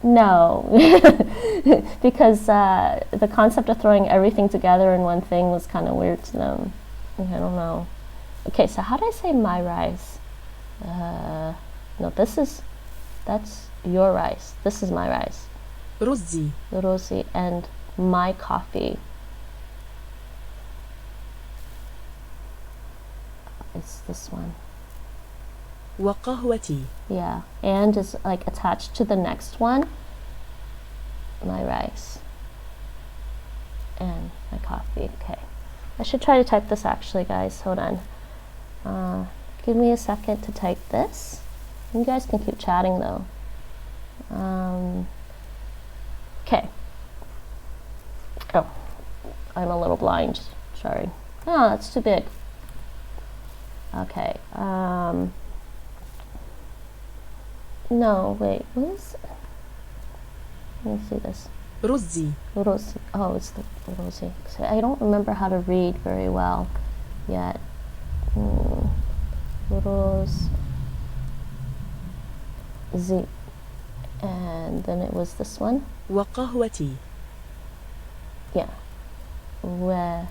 No, because the concept of throwing everything together in one thing was kind of weird to them. I don't know. Okay, so how do I say my rice? No, that's your rice. This is my rice. رزي Rosi, and my coffee. It's this one. وقهوتي Yeah, and is like attached to the next one. My rice and my coffee. Okay, I should try to type this actually, guys. Hold on. Give me a second to type this. You guys can keep chatting though. Okay. Oh, I'm a little blind. Sorry. Oh, that's too big. Okay. No, wait. What is? Let me see this. رزي Rosi. Oh, it's the Rosi. So I don't remember how to read very well yet. Rosi. And then it was this one. وقهوتي Yeah. Where.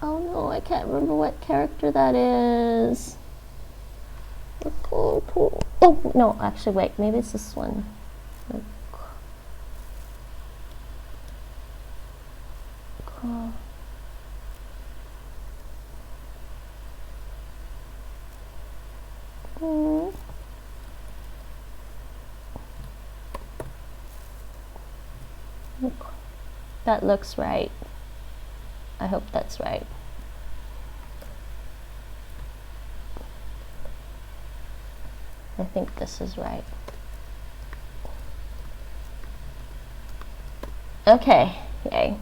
Oh no, I can't remember what character that is. Oh no, actually wait, maybe it's this one. That looks right. I hope that's right. I think this is right. Okay, yay.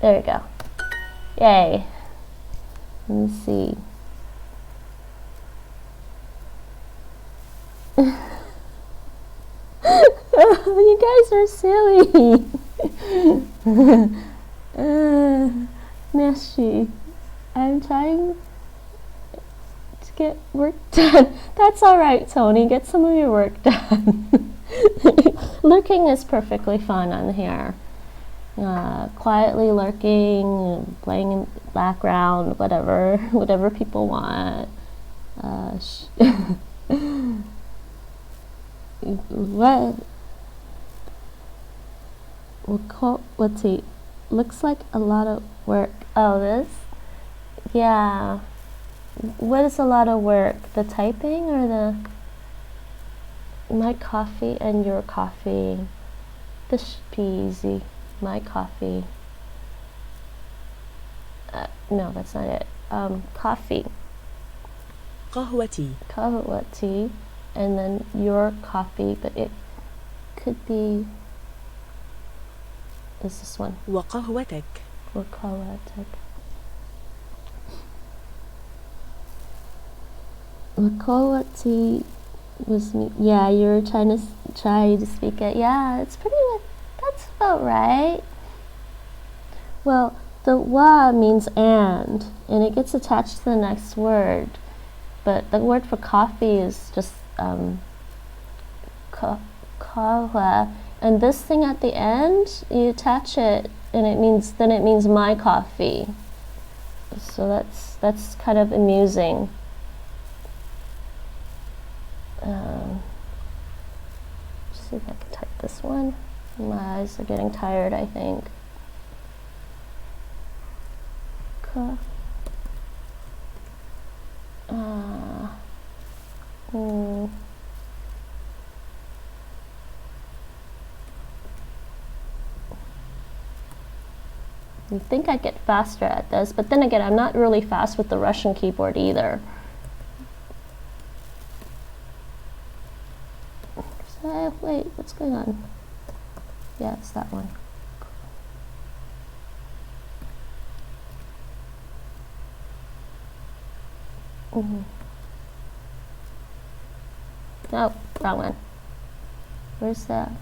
There we go. Yay. Let me see. You guys are silly. Merci. I'm trying to get work done. That's alright, Tony. Get some of your work done. Lurking is perfectly fun on here. Quietly lurking, playing in the background, whatever people want. Let's see. Looks like a lot of work. Oh, this? Yeah. What is a lot of work? The typing or the... My coffee and your coffee. This should be easy. My coffee. No, that's not it. Coffee. قهوتي Kahawati. And then your coffee, but it could be... Is this one? وقهوتك Wakawatek. Wakawati was me. Yeah, you were trying to speak it. Yeah, it's pretty much, that's about right. Well, the wa means and it gets attached to the next word. But the word for coffee is just kawa. And this thing at the end, you attach it, and it means my coffee. So that's kind of amusing. See if I can type this one. My eyes are getting tired, I think. You think I'd get faster at this, but then again, I'm not really fast with the Russian keyboard either. So, wait, what's going on? Yeah, it's that one. Oh, wrong one. Where's that?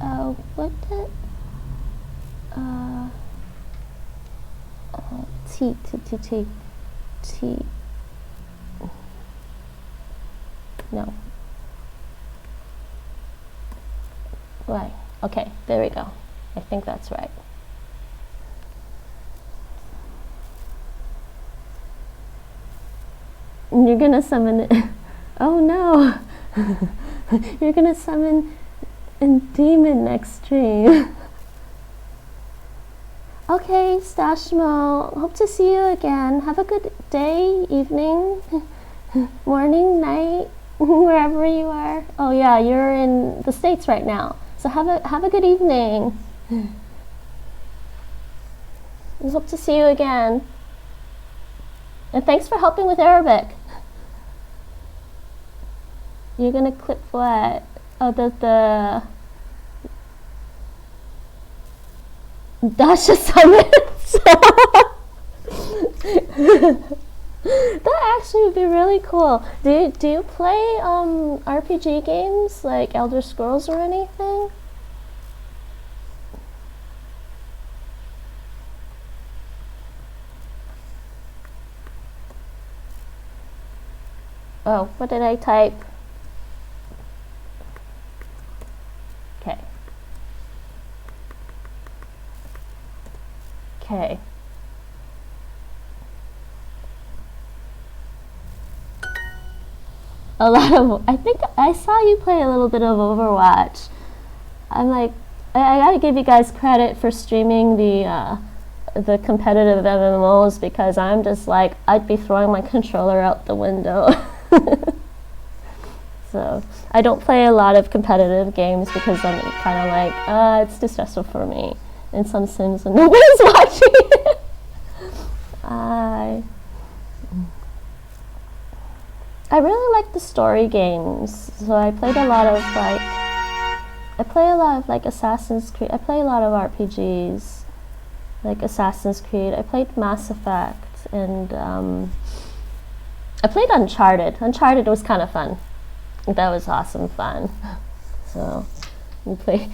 Oh, what did? T. No. Right. Okay, there we go. I think that's right. You're gonna summon it. Oh no! You're gonna summon a demon next stream. Okay, Stashmo, hope to see you again. Have a good day, evening, morning, night, wherever you are. Oh yeah, you're in the States right now. So have a good evening. I hope to see you again. And thanks for helping with Arabic. You're gonna clip what? Oh, the Dasha summons. That actually would be really cool. Do you play RPG games like Elder Scrolls or anything? Oh, what did I type? Okay. Okay. A lot of, I think I saw you play a little bit of Overwatch. I'm like, I gotta give you guys credit for streaming the competitive MMOs, because I'm just like, I'd be throwing my controller out the window. So I don't play a lot of competitive games because I'm kind of like, it's too stressful for me. And some Sims when nobody's watching. I really like the story games. So I played a lot of Assassin's Creed. I play a lot of RPGs, like Assassin's Creed. I played Mass Effect, and I played Uncharted. Uncharted was kind of fun. That was awesome fun. So we play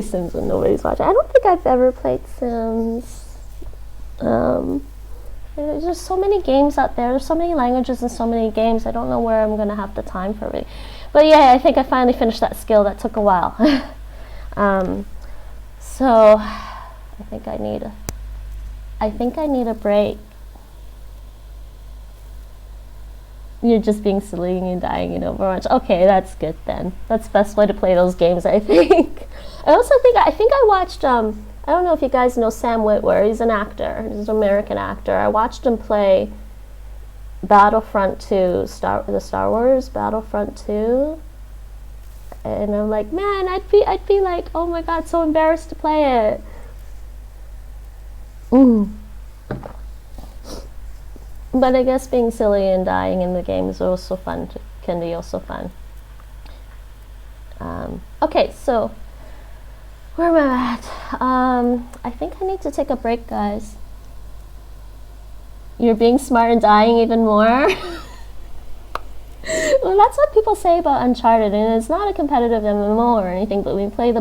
Sims when nobody's watching. I don't think I've ever played Sims. There's just so many games out there. There's so many languages and so many games. I don't know where I'm gonna have the time for it. But yeah, I think I finally finished that skill. That took a while. So I think I need a break. You're just being silly and dying in Overwatch. Okay, that's good then. That's the best way to play those games, I think. I think I watched, I don't know if you guys know Sam Witwer. He's an actor. He's an American actor. I watched him play Battlefront 2, the Star Wars Battlefront 2. And I'm like, man, I'd be like, oh my god, so embarrassed to play it. But I guess being silly and dying in the game is also fun. Can be also fun. Okay, so where am I at? I think I need to take a break, guys. You're being smart and dying even more. Well, that's what people say about Uncharted, and it's not a competitive MMO or anything. But when you play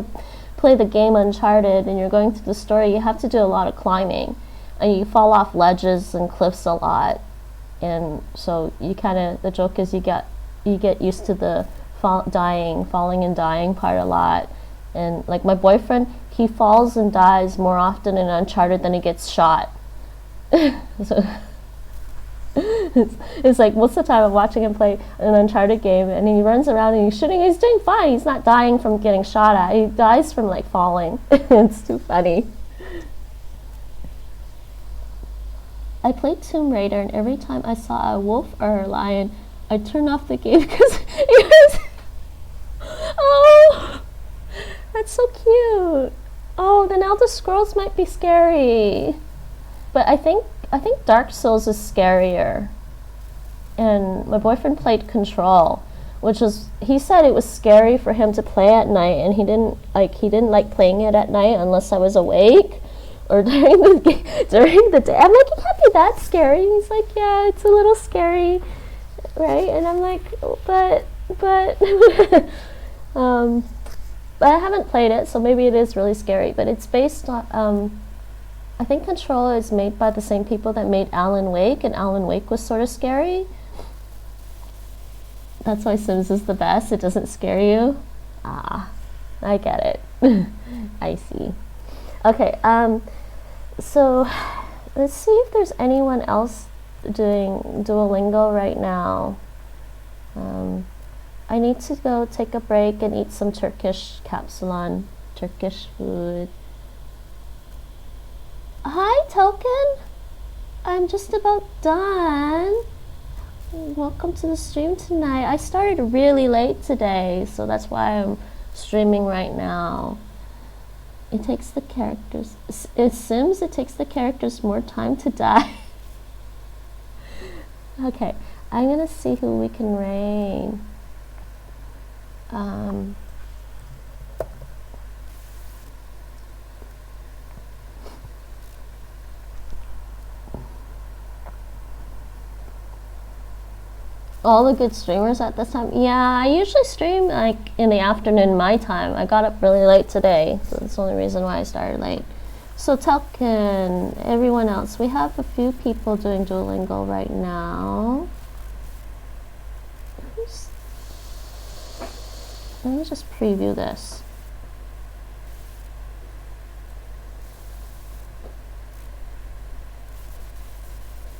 the game Uncharted, and you're going through the story, you have to do a lot of climbing. And you fall off ledges and cliffs a lot, and so you the joke is you get used to the falling and dying part a lot. And like my boyfriend, he falls and dies more often in Uncharted than he gets shot. So it's like most of the time I'm watching him play an Uncharted game, and he runs around and he's shooting. He's doing fine. He's not dying from getting shot at. He dies from like falling. It's too funny. I played Tomb Raider, and every time I saw a wolf or a lion, I'd turn off the game because that's so cute. Oh, then Elder Scrolls might be scary. But I think Dark Souls is scarier. And my boyfriend played Control, which was, he said it was scary for him to play at night, and he didn't like playing it at night unless I was awake or during the day. I'm like, it can't be that scary. He's like, yeah, it's a little scary, right? And I'm like, but but I haven't played it, so maybe it is really scary. But it's based on I think Control is made by the same people that made Alan Wake, and Alan Wake was sort of scary. That's why Sims is the best. It doesn't scare you. Ah, I get it. I see. Okay, so let's see if there's anyone else doing Duolingo right now. I need to go take a break and eat some Turkish kapsalon, Turkish food. Hi, Token. I'm just about done. Welcome to the stream tonight. I started really late today, so that's why I'm streaming right now. It takes the characters, it Sims, it takes the characters more time to die. Okay, I'm gonna see who we can raid. All the good streamers at this time? Yeah, I usually stream like in the afternoon my time. I got up really late today, so that's the only reason why I started late. So Telkin, everyone else, we have a few people doing Duolingo right now. Let me just preview this.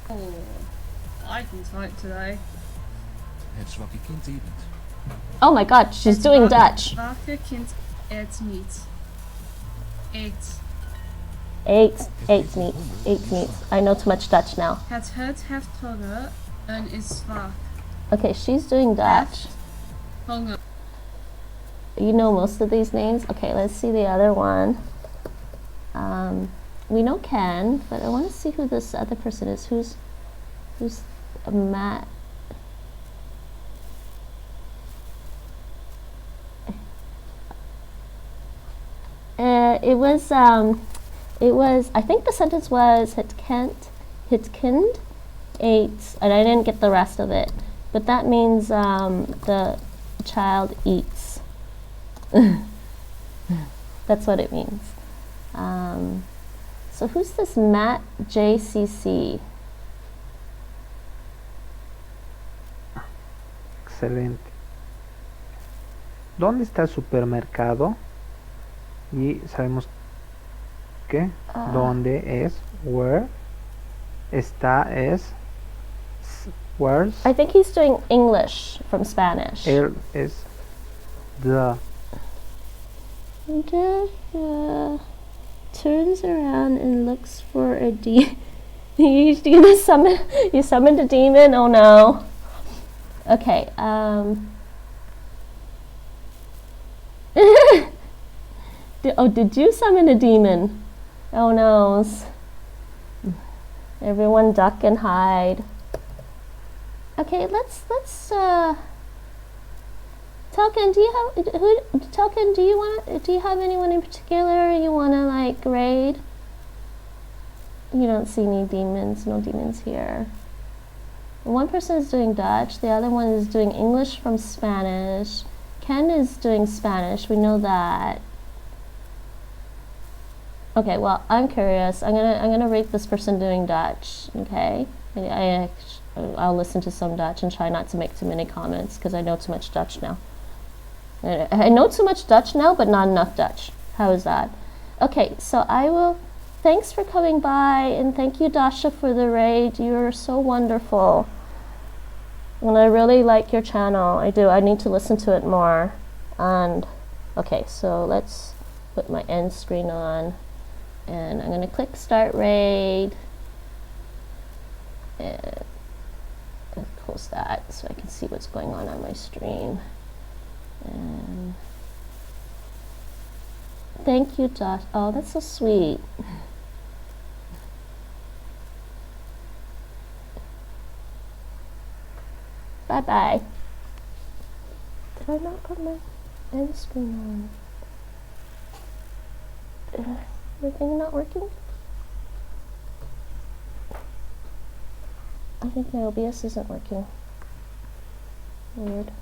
Oh, I can type today. Oh my god, she's doing Dutch. Welke kind eet niet? Eet. Eight meats. I know too much Dutch now. Het heftige en is zwak. Okay, she's doing Dutch. Honger. You know most of these names? Okay, let's see the other one. We know Ken, but I want to see who this other person is. Who's Matt? It was, I think the sentence was, het kind ate, and I didn't get the rest of it, but that means the child eats. That's what it means. So who's this Matt JCC? Excelente. ¿Dónde está el supermercado? Y sabemos que ¿dónde es? Where. Está es where's. I think he's doing English from Spanish. El is the. Turns around and looks for a demon. You summoned a demon? Oh no. Okay, did you summon a demon? Oh no. Everyone duck and hide. Okay, let's Telkin, do you have anyone in particular you wanna like raid? You don't see any demons, no demons here. One person is doing Dutch, the other one is doing English from Spanish. Ken is doing Spanish, we know that. Okay, well, I'm curious. I'm gonna rate this person doing Dutch. Okay, I'll listen to some Dutch and try not to make too many comments because I know too much Dutch now. I know too much Dutch now, but not enough Dutch. How is that? Okay, so I will. Thanks for coming by, and thank you, Dasha, for the raid. You're so wonderful, and I really like your channel. I do. I need to listen to it more. And okay, so let's put my end screen on. And I'm going to click Start Raid, and close that so I can see what's going on my stream. And Thank you, Josh. Oh, that's so sweet. Bye-bye. Did I not put my end screen on? Is everything not working? I think my OBS isn't working. Weird.